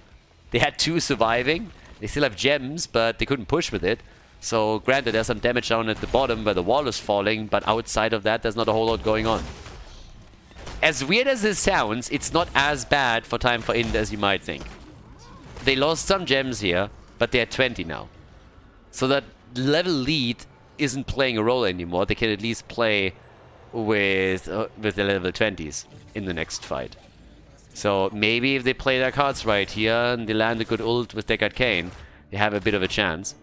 They had 2 surviving. They still have gems, but they couldn't push with it. So granted, there's some damage down at the bottom where the wall is falling, but outside of that, there's not a whole lot going on. As weird as this sounds, it's not as bad for Time for Ind as you might think. They lost some gems here, but they're 20 now. So that level lead isn't playing a role anymore. They can at least play with the level 20s in the next fight. So maybe if they play their cards right here and they land a good ult with Deckard Cain, they have a bit of a chance.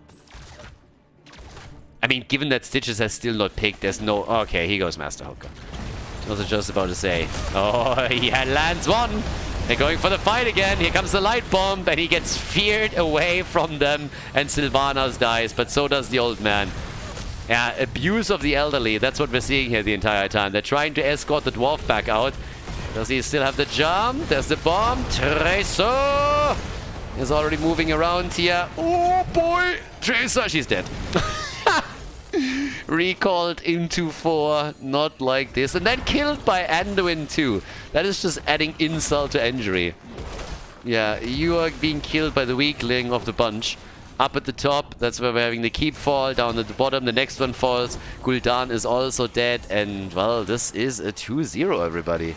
I mean, given that Stitches has still not picked, there's no... Okay, here goes Master Hooker. I was just about to say. Oh, he lands one! They're going for the fight again. Here comes the light bomb, and he gets feared away from them, and Sylvanas dies, but so does the old man. Yeah, abuse of the elderly. That's what we're seeing here the entire time. They're trying to escort the dwarf back out. Does he still have the jump? There's the bomb. Tracer is already moving around here. Oh boy! Tracer, she's dead. Recalled into 4, not like this. And then killed by Anduin too. That is just adding insult to injury. Yeah, you are being killed by the weakling of the bunch. Up at the top, that's where we're having the keep fall. Down at the bottom, the next one falls. Gul'dan is also dead. And, well, this is a 2-0, everybody.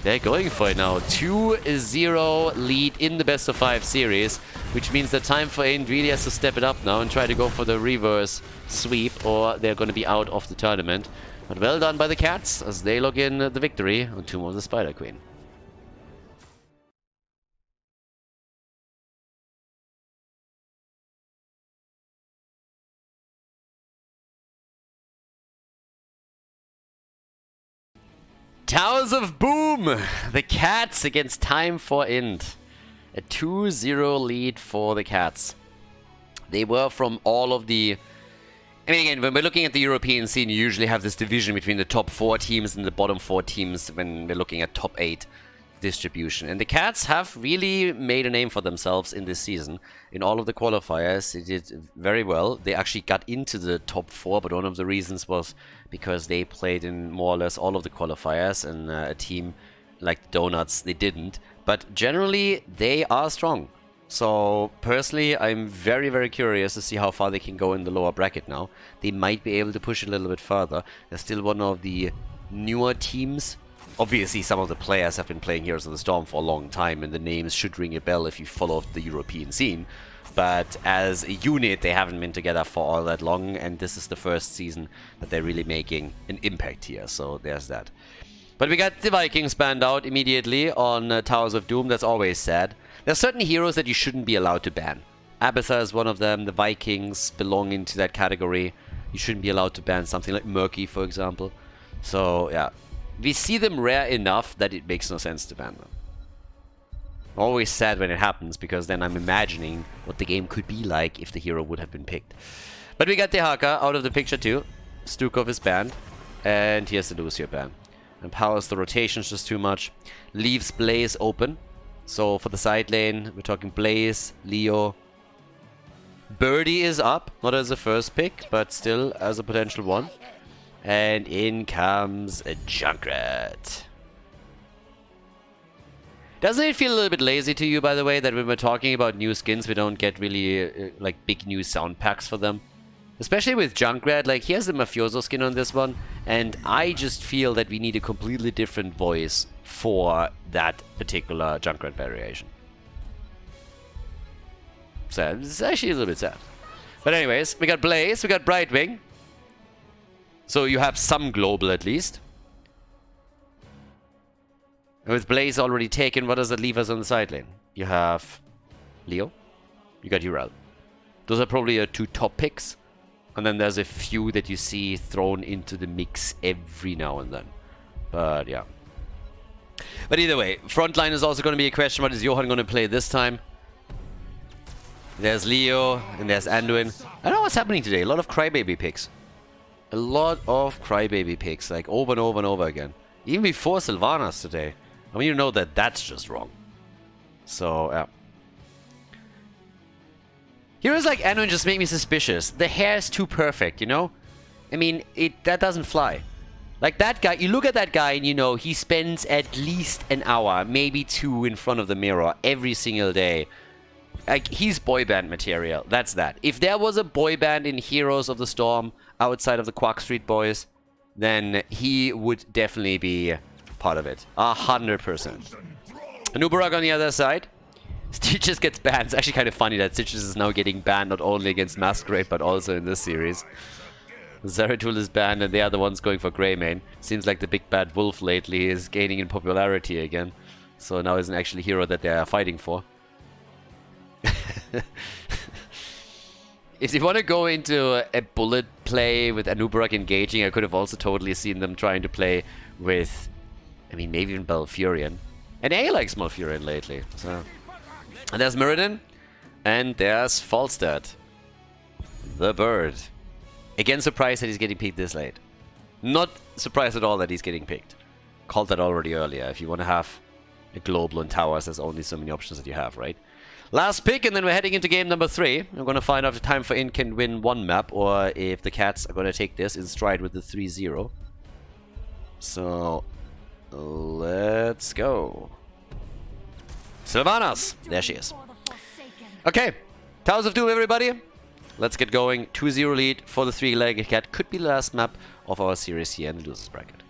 They're going for it now. 2-0 lead in the best of 5 series, which means that Time for Ind really has to step it up now and try to go for the reverse sweep, or they're going to be out of the tournament. But well done by the Cats as they log in the victory on Tomb of the Spider Queen. Towers of Boom! The Cats against Time for Ind. A 2-0 lead for the Cats. They were from all of the... I mean, again, when we're looking at the European scene, you usually have this division between the top 4 teams and the bottom 4 teams when we're looking at top 8 distribution. And the Cats have really made a name for themselves in this season. In all of the qualifiers, they did very well. They actually got into the top 4, but one of the reasons was because they played in more or less all of the qualifiers, and a team like the Donuts, they didn't. But generally, they are strong. So, personally, I'm very, very curious to see how far they can go in the lower bracket now. They might be able to push a little bit further. They're still one of the newer teams. Obviously, some of the players have been playing Heroes of the Storm for a long time, and the names should ring a bell if you follow the European scene. But as a unit, they haven't been together for all that long, and this is the first season that they're really making an impact here, so there's that. But we got the Vikings banned out immediately on Towers of Doom. That's always sad. There's certain heroes that you shouldn't be allowed to ban. Abathar is one of them. The Vikings belong into that category. You shouldn't be allowed to ban something like Murky, for example. So, yeah. We see them rare enough that it makes no sense to ban them. Always sad when it happens, because then I'm imagining what the game could be like if the hero would have been picked. But we got the Haka out of the picture too. Stukov is banned. And here's the Lucio ban. Empowers the rotations just too much. Leaves Blaze open. So for the side lane, we're talking Blaze, Leo. Birdie is up. Not as a first pick, but still as a potential one. And in comes a Junkrat. Doesn't it feel a little bit lazy to you, by the way, that when we're talking about new skins, we don't get really, like, big new sound packs for them? Especially with Junkrat, like, he has the Mafioso skin on this one, and I just feel that we need a completely different voice for that particular Junkrat variation. Sad. It's actually a little bit sad. But anyways, we got Blaze, we got Brightwing. So you have some global at least. And with Blaze already taken, what does that leave us on the side lane? You have Leo, you got Ural. Those are probably your 2 top picks. And then there's a few that you see thrown into the mix every now and then. But yeah. But either way, frontline is also going to be a question. What is Johan going to play this time? There's Leo and there's Anduin. I don't know what's happening today. A lot of crybaby picks. A lot of crybaby picks, like over and over and over again. Even before Sylvanas today. I mean, you know that that's just wrong. So, yeah. Heroes like Anduin just make me suspicious. The hair is too perfect, you know? I mean, that doesn't fly. Like that guy, you look at that guy and you know he spends at least an hour, maybe 2 in front of the mirror every single day. Like, he's boy band material. That's that. If there was a boy band in Heroes of the Storm outside of the Quark Street Boys, then he would definitely be part of it. 100%. Nubarak on the other side. Stitches gets banned. It's actually kind of funny that Stitches is now getting banned not only against Masquerade but also in this series. Zeratul is banned and they are the ones going for Greymane. Seems like the big bad wolf lately is gaining in popularity again. So now is an actual hero that they are fighting for. If they want to go into a bullet play with Anubarak engaging, I could have also totally seen them trying to play with, I mean, maybe even Malfurion. And A likes Malfurion lately, so... And there's Mirrodin, and there's Falstad. The bird. Again, surprised that he's getting picked this late. Not surprised at all that he's getting picked. Called that already earlier. If you want to have a global and towers, there's only so many options that you have, right? Last pick, and then we're heading into game number 3. We're going to find out if Time for In can win 1 map, or if the Cats are going to take this in stride with the 3-0. So, let's go. Sylvanas! There she is. Okay, Towers of Doom, everybody. Let's get going. 2-0 lead for the 3-legged cat. Could be the last map of our series here in the losers bracket.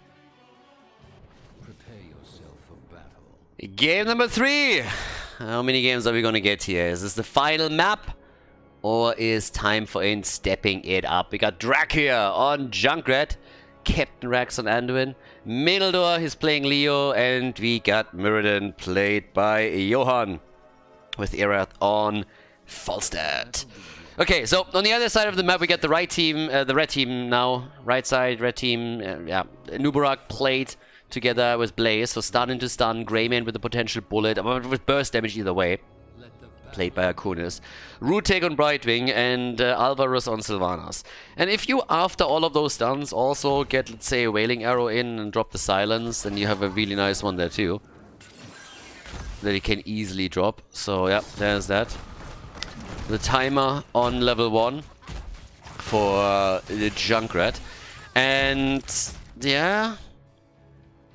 Prepare yourself for battle. Game number 3. How many games are we going to get here? Is this the final map? Or is Time for In stepping it up? We got Drak here on Junkrat. Captain Rax on Anduin. Menildor is playing Leo. And we got Mirrodin played by Johan. With Erath on Falstad. Okay, so on the other side of the map, we got the right team, the red team now. Right side, red team. Yeah, Nubarak played together with Blaze. So stun into stun. Greymane with the potential bullet. With burst damage either way. Played by Akunis. Rutek on Brightwing and Alvarez on Sylvanas. And if you, after all of those stuns, also get, let's say, a Wailing Arrow in and drop the Silence, then you have a really nice one there too. That you can easily drop. So yeah, there's that. The timer on level 1 for the Junkrat. And yeah,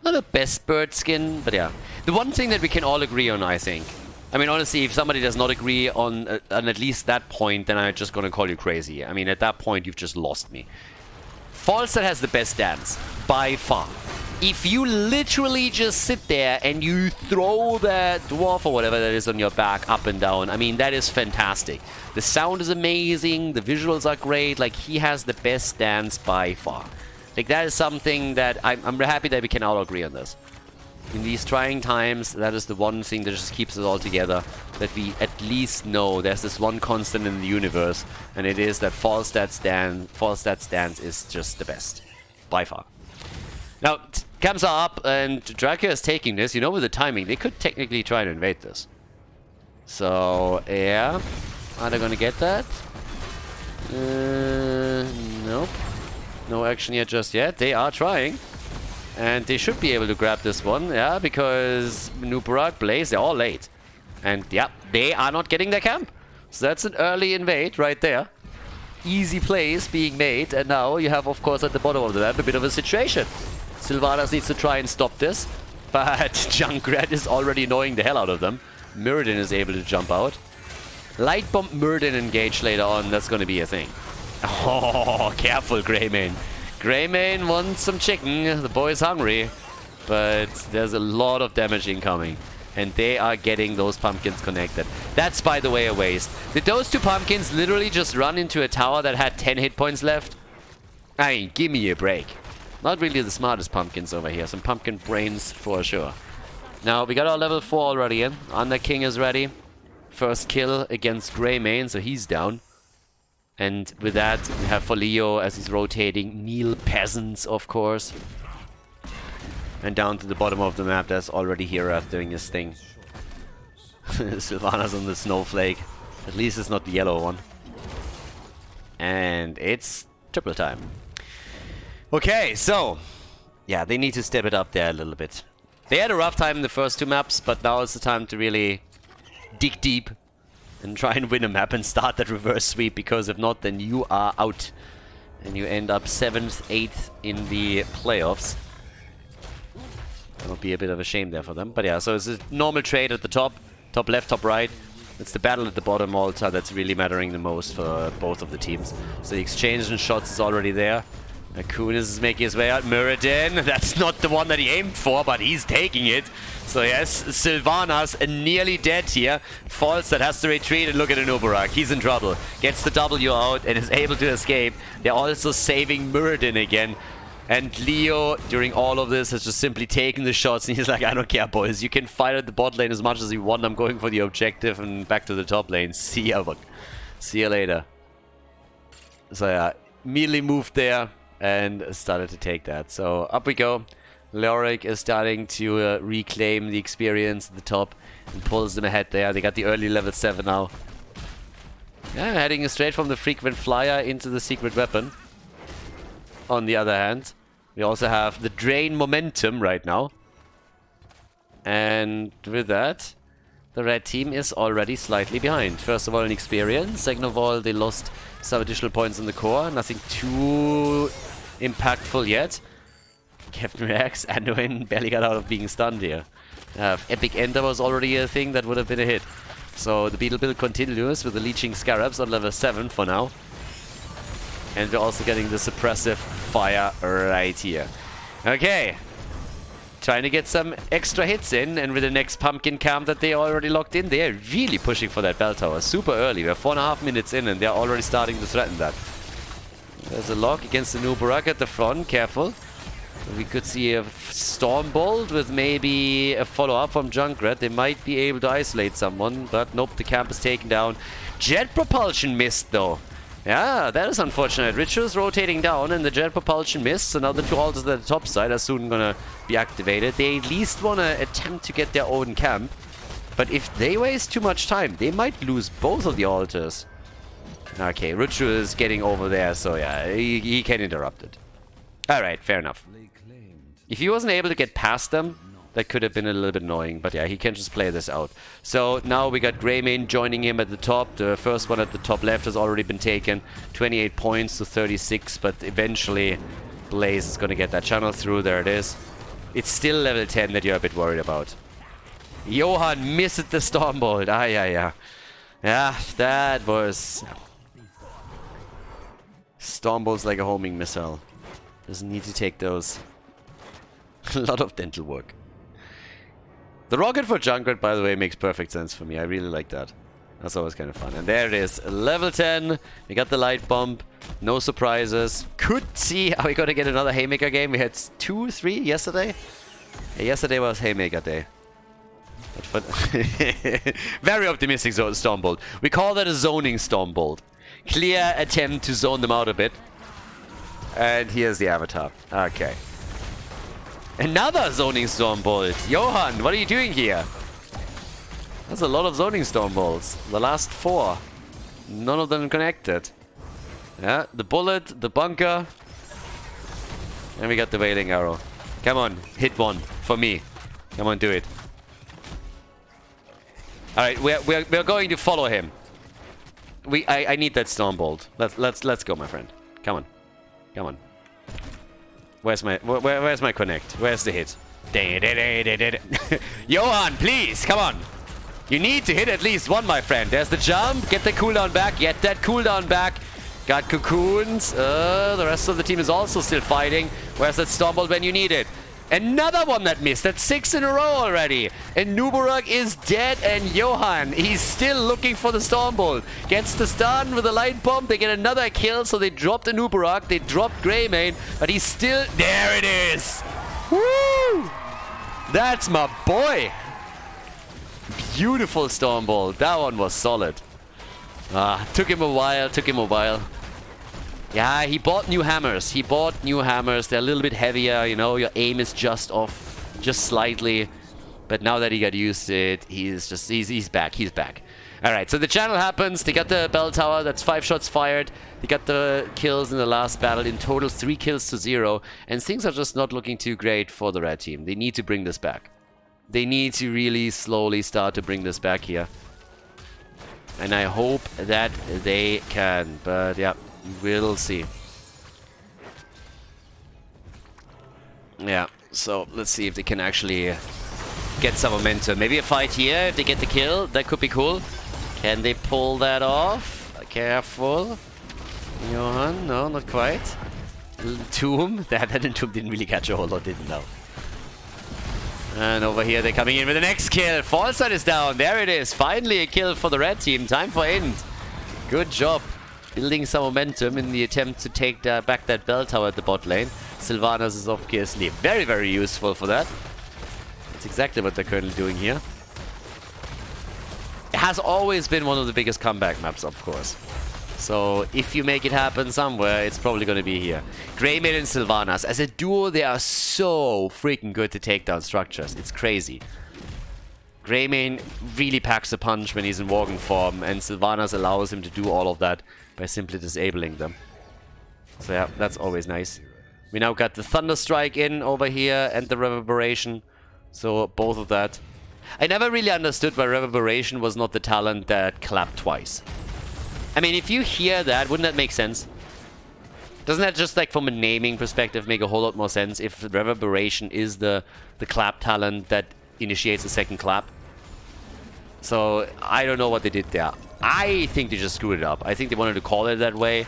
not the best bird skin, but yeah. The one thing that we can all agree on, I think. I mean, honestly, if somebody does not agree on at least that point, then I'm just gonna call you crazy. I mean, at that point, you've just lost me. Falstad has the best dance, by far. If you literally just sit there and you throw that dwarf or whatever that is on your back up and down, I mean, that is fantastic. The sound is amazing, the visuals are great, like, he has the best dance by far. Like, that is something that I'm happy that we can all agree on this. In these trying times, that is the one thing that just keeps us all together, that we at least know there's this one constant in the universe, and it is that Falstad's dance is just the best, by far. Now, cams are up, and Dracula is taking this. You know, with the timing, they could technically try to invade this. So, yeah. Are they gonna get that? Nope. No action yet just yet. They are trying. And they should be able to grab this one, yeah, because Nubarak, Blaze, they're all late. And, yeah, they are not getting their camp. So that's an early invade right there. Easy plays being made, and now you have, of course, at the bottom of the map, a bit of a situation. Sylvanas needs to try and stop this, but Junkrat is already annoying the hell out of them. Mirrodin is able to jump out. Light Bomb Mirrodin engage later on, that's going to be a thing. Oh, careful, Greymane. Greymane wants some chicken. The boy's hungry. But there's a lot of damage incoming. And they are getting those pumpkins connected. That's, by the way, a waste. Did those two pumpkins literally just run into a tower that had 10 hit points left? I mean, give me a break. Not really the smartest pumpkins over here. Some pumpkin brains for sure. Now, we got our level 4 already in. Under King is ready. First kill against Greymane, so he's down. And with that, we have for Leo as he's rotating. Kneel Peasants, of course. And down to the bottom of the map, there's already Herath doing his thing. Sylvanas on the snowflake. At least it's not the yellow one. And it's triple time. Okay, so... yeah, they need to step it up there a little bit. They had a rough time in the first two maps, but now is the time to really dig deep and try and win a map and start that reverse sweep, because if not, then you are out. And you end up 7th, 8th in the playoffs. That'll be a bit of a shame there for them. But yeah, so it's a normal trade at the top. Top left, top right. It's the battle at the bottom altar that's really mattering the most for both of the teams. So the exchange and shots is already there. Akunis is making his way out. Muradin, that's not the one that he aimed for, but he's taking it. So yes, Sylvanas nearly dead here. Falls, that has to retreat, and look at Anubarak. He's in trouble. Gets the W out and is able to escape. They're also saving Muradin again. And Leo, during all of this, has just simply taken the shots, and he's like, I don't care, boys. You can fight at the bot lane as much as you want. I'm going for the objective and back to the top lane. See ya, bud. See ya later. So yeah, immediately moved there and started to take that. So up we go. Leoric is starting to reclaim the experience at the top and pulls them ahead there. They got the early level 7 now. Yeah, heading straight from the frequent flyer into the secret weapon. On the other hand, we also have the drain momentum right now. And with that, the red team is already slightly behind. First of all, in experience. Second of all, they lost some additional points in the core. Nothing too impactful yet. Captain Rex, Anduin barely got out of being stunned here. Epic Ender was already a thing that would have been a hit. So the Beetle build continues with the Leeching Scarabs on level 7 for now. And we're also getting the suppressive fire right here. Okay. Trying to get some extra hits in, and with the next pumpkin camp that they already locked in, they're really pushing for that bell tower super early. We're 4.5 minutes in and they're already starting to threaten that. There's a lock against the Nubarak at the front, careful. We could see a Stormbolt with maybe a follow-up from Junkrat. They might be able to isolate someone, but nope, the camp is taken down. Jet propulsion missed though. Yeah, that is unfortunate. Ritual's rotating down and the jet propulsion missed, so now the two altars at the top side are soon gonna be activated. They at least wanna attempt to get their own camp, but if they waste too much time, they might lose both of the altars. Okay, Ritual is getting over there, so yeah, he can interrupt it. Alright, fair enough. If he wasn't able to get past them, that could have been a little bit annoying, but yeah, he can just play this out. So now we got Greymane joining him at the top. The first one at the top left has already been taken. 28 points to 36, but eventually Blaze is going to get that channel through. There it is. It's still level 10 that you're a bit worried about. Johan missed the Stormbolt. Ah, yeah. Yeah, that was... Stormbolt's like a homing missile. Doesn't need to take those. A lot of dental work. The rocket for Junkrat, by the way, makes perfect sense for me. I really like that. That's always kind of fun. And there it is. Level 10. We got the light bump. No surprises. Could see how we got to get another Haymaker game. We had 2, 3 yesterday. Yeah, yesterday was Haymaker day. But fun. Very optimistic Stormbolt. We call that a zoning Stormbolt. Clear attempt to zone them out a bit. And here's the avatar. Okay. Another zoning Stormbolt. Johan, what are you doing here? That's a lot of zoning Stormbolts. The last 4. None of them connected. Yeah, the bullet, the bunker. And we got the Wailing Arrow. Come on, hit one for me. Come on, do it. Alright, we're going to follow him. I need that Stormbolt. Let's go, my friend. Come on. Come on. Where's my connect? Where's the hit? Johan, please, come on. You need to hit at least one, my friend. There's the jump. Get the cooldown back. Get that cooldown back. Got cocoons. The rest of the team is also still fighting. Where's that Stormbolt when you need it? Another one that missed. That's 6 in a row already. And Nubaruk is dead, and Johan, he's still looking for the Stormbolt. Gets the stun with a light bomb. They get another kill, so they dropped the Nubaruk. They dropped Greymane, but he's still... There it is! Woo! That's my boy! Beautiful Stormbolt. That one was solid. Took him a while. Yeah, he bought new hammers. They're a little bit heavier, you know. Your aim is just off, just slightly. But now that he got used to it, he's back. Alright, so the channel happens. They got the bell tower. That's 5 shots fired. They got the kills in the last battle. In total, 3 kills to 0. And things are just not looking too great for the red team. They need to bring this back. They need to really slowly start to bring this back here. And I hope that they can. But yeah, we'll see. Yeah, so let's see if they can actually get some momentum. Maybe a fight here if they get the kill. That could be cool. Can they pull that off? Careful. Johan, no, not quite. Tomb. That Tomb didn't really catch a hold or didn't know. And over here they're coming in with the next kill. Fallside is down. There it is. Finally a kill for the red team. Time for end. Good job. Building some momentum in the attempt to take back that bell tower at the bot lane. Sylvanas is obviously very, very useful for that. That's exactly what they're currently doing here. It has always been one of the biggest comeback maps, of course. So if you make it happen somewhere, it's probably going to be here. Greymane and Sylvanas. As a duo, they are so freaking good to take down structures. It's crazy. Greymane really packs a punch when he's in Worgen form, and Sylvanas allows him to do all of that by simply disabling them. So yeah, that's always nice. We now got the Thunderstrike in over here and the Reverberation. So both of that. I never really understood why Reverberation was not the talent that clapped twice. I mean, if you hear that, wouldn't that make sense? Doesn't that just, like, from a naming perspective, make a whole lot more sense if Reverberation is the clap talent that initiates a second clap? So, I don't know what they did there. I think they just screwed it up. I think they wanted to call it that way,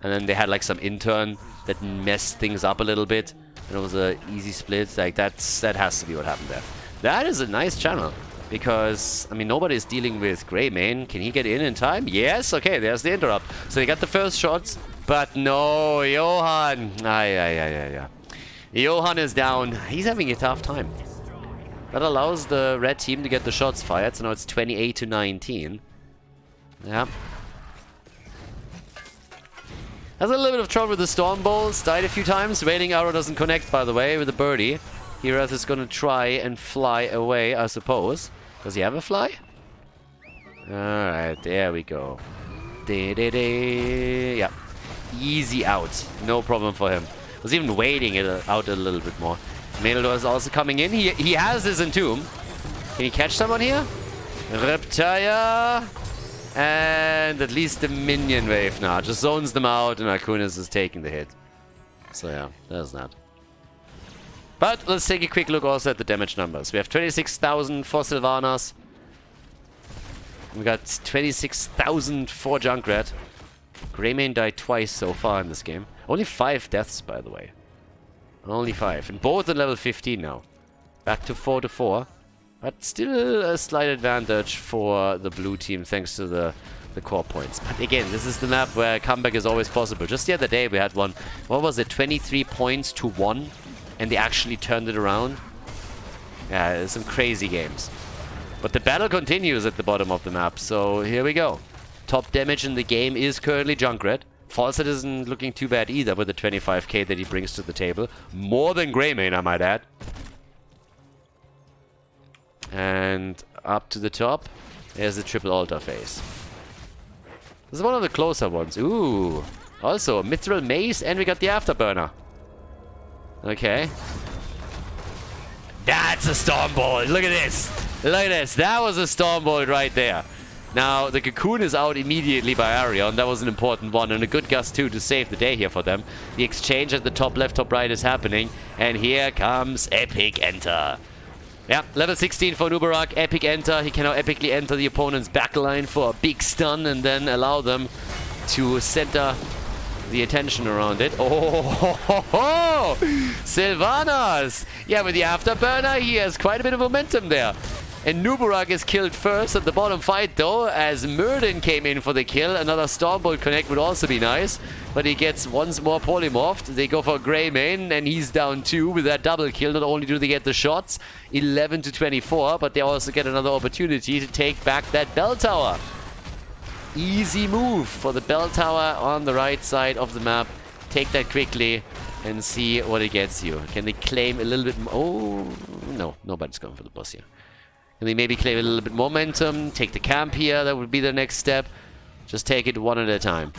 and then they had, like, some intern that messed things up a little bit, and it was an easy split. Like, that has to be what happened there. That is a nice channel. Because, I mean, nobody's dealing with Greymane. Can he get in time? Yes. Okay, there's the interrupt. So they got the first shots. But no, Johan. Johan is down. He's having a tough time. That allows the red team to get the shots fired. So now it's 28 to 19. Yeah. Has a little bit of trouble with the Stormbolts. Died a few times. Wailing Arrow doesn't connect, by the way, with the birdie. Heroth is going to try and fly away, I suppose. Does he have a fly? Alright, there we go. Yeah. Easy out. No problem for him. Was even waiting it out a little bit more. Meldor is also coming in. He has his Entomb. Can he catch someone here? Reptile. And at least the minion wave now. Just zones them out and Arcunis is taking the hit. So yeah, there's that. But let's take a quick look also at the damage numbers. We have 26,000 for Sylvanas. We got 26,000 for Junkrat. Greymane died twice so far in this game. Only 5 deaths, by the way. Only 5. And both at level 15 now. Back to 4 to 4. But still a slight advantage for the blue team thanks to the core points. But again, this is the map where comeback is always possible. Just the other day we had one. What was it? 23 points to 1. And they actually turned it around. Yeah, some crazy games. But the battle continues at the bottom of the map, so here we go. Top damage in the game is currently Junkrat. Fawcett isn't looking too bad either with the 25k that he brings to the table. More than Greymane, I might add. And up to the top, there's the triple altar phase. This is one of the closer ones. Ooh. Also, Mithril Mace, and we got the Afterburner. Okay. That's a Stormbolt. Look at this. Look at this. That was a Stormbolt right there. Now, the Cocoon is out immediately by Arion. That was an important one. And a good gust, too, to save the day here for them. The exchange at the top left, top right is happening. And here comes Epic Enter. Yeah, level 16 for Nubaruk. Epic Enter. He can now epically enter the opponent's backline for a big stun and then allow them to center the attention around it. Oh, Sylvanas! Yeah, with the afterburner, he has quite a bit of momentum there. And Nuburak is killed first at the bottom fight, though, as Murden came in for the kill. Another Stormbolt connect would also be nice, but he gets once more polymorphed. They go for Greymane, and he's down 2 with that double kill. Not only do they get the shots, 11 to 24, but they also get another opportunity to take back that bell tower. Easy move for the bell tower on the right side of the map. Take that quickly and see what it gets you. Can they claim a little bit more? Oh, no, nobody's going for the boss here. Can they maybe claim a little bit more momentum? Take the camp here, that would be the next step. Just take it one at a time.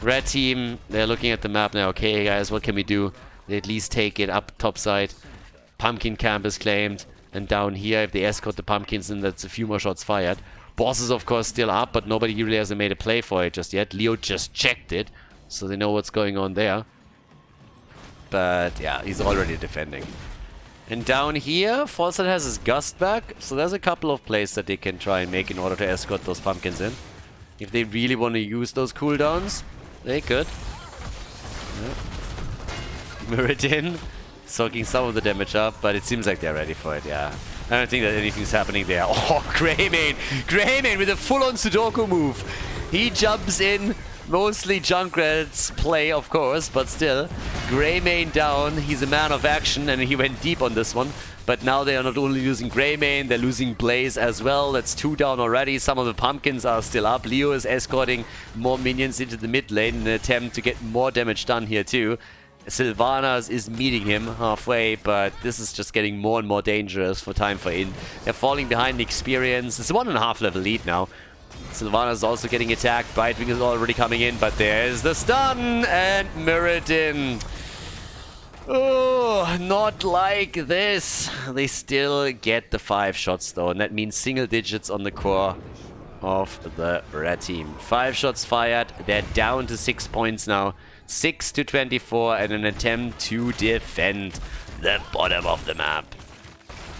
Red team, they're looking at the map now. Okay, guys, what can we do? They at least take it up top side. Pumpkin camp is claimed. And down here, if they escort the pumpkins, then that's a few more shots fired. Boss is, of course, still up, but nobody really hasn't made a play for it just yet. Leo just checked it, so they know what's going on there. But, yeah, he's already defending. And down here, Falset has his Gust back, so there's a couple of plays that they can try and make in order to escort those pumpkins in. If they really want to use those cooldowns, they could. Yeah. Meridian soaking some of the damage up, but it seems like they're ready for it, yeah. I don't think that anything's happening there. Oh, Greymane! Greymane with a full-on Sudoku move! He jumps in, mostly Junkrat's play, of course, but still. Greymane down, he's a man of action, and he went deep on this one. But now they are not only losing Greymane, they're losing Blaze as well. That's 2 down already. Some of the pumpkins are still up. Leo is escorting more minions into the mid lane in an attempt to get more damage done here too. Sylvanas is meeting him halfway, but this is just getting more and more dangerous for Time for In. They're falling behind the experience. It's a 1.5 level lead now. Sylvanas is also getting attacked. Brightwing is already coming in, but there's the stun, and Meridian. Oh, not like this. They still get the 5 shots though, and that means single digits on the core of the red team. 5 shots fired. They're down to 6 points now. 6 to 24 and an attempt to defend the bottom of the map.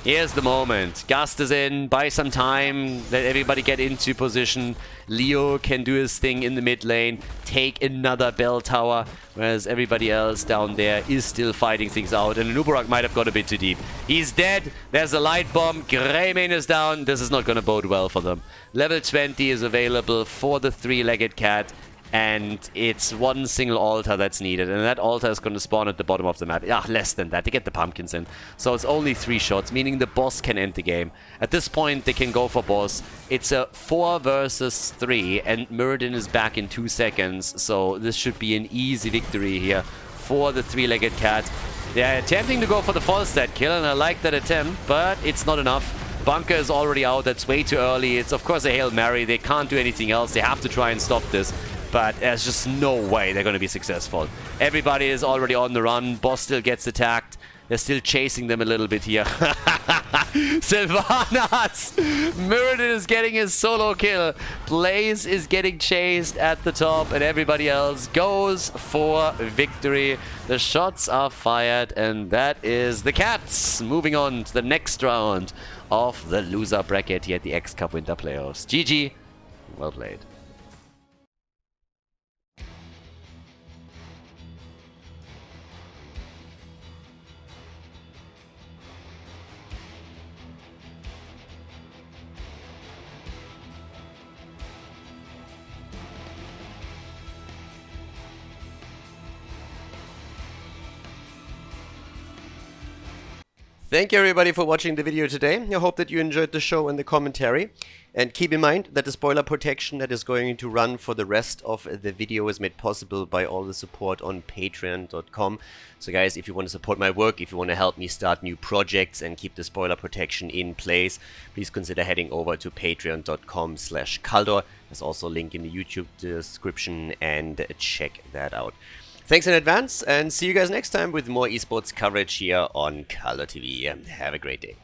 Here's the moment. Gust is in. Buy some time. Let everybody get into position. Leo can do his thing in the mid lane. Take another bell tower. Whereas everybody else down there is still fighting things out. And Nuburak might have got a bit too deep. He's dead. There's a light bomb. Greymane is down. This is not going to bode well for them. Level 20 is available for the 3-legged cat. And it's one single altar that's needed. And that altar is going to spawn at the bottom of the map. Ah, less than that. They get the pumpkins in. So it's only 3 shots, meaning the boss can end the game. At this point, they can go for boss. It's a 4 versus 3. And Meridian is back in 2 seconds. So this should be an easy victory here for the 3-legged cat. They're attempting to go for the Falstad kill. And I like that attempt, but it's not enough. Bunker is already out. That's way too early. It's, of course, a Hail Mary. They can't do anything else. They have to try and stop this. But there's just no way they're going to be successful. Everybody is already on the run. Boss still gets attacked. They're still chasing them a little bit here. Sylvanas! Meridian is getting his solo kill. Blaze is getting chased at the top. And everybody else goes for victory. The shots are fired. And that is the Cats moving on to the next round of the loser bracket here at the X-Cup Winter Playoffs. GG. Well played. Thank you everybody for watching the video today. I hope that you enjoyed the show and the commentary. And keep in mind that the spoiler protection that is going to run for the rest of the video is made possible by all the support on patreon.com. So guys, if you want to support my work, if you want to help me start new projects and keep the spoiler protection in place, please consider heading over to patreon.com/Khaldor. There's also a link in the YouTube description, and check that out. Thanks in advance, and see you guys next time with more esports coverage here on Khaldor TV. Have a great day.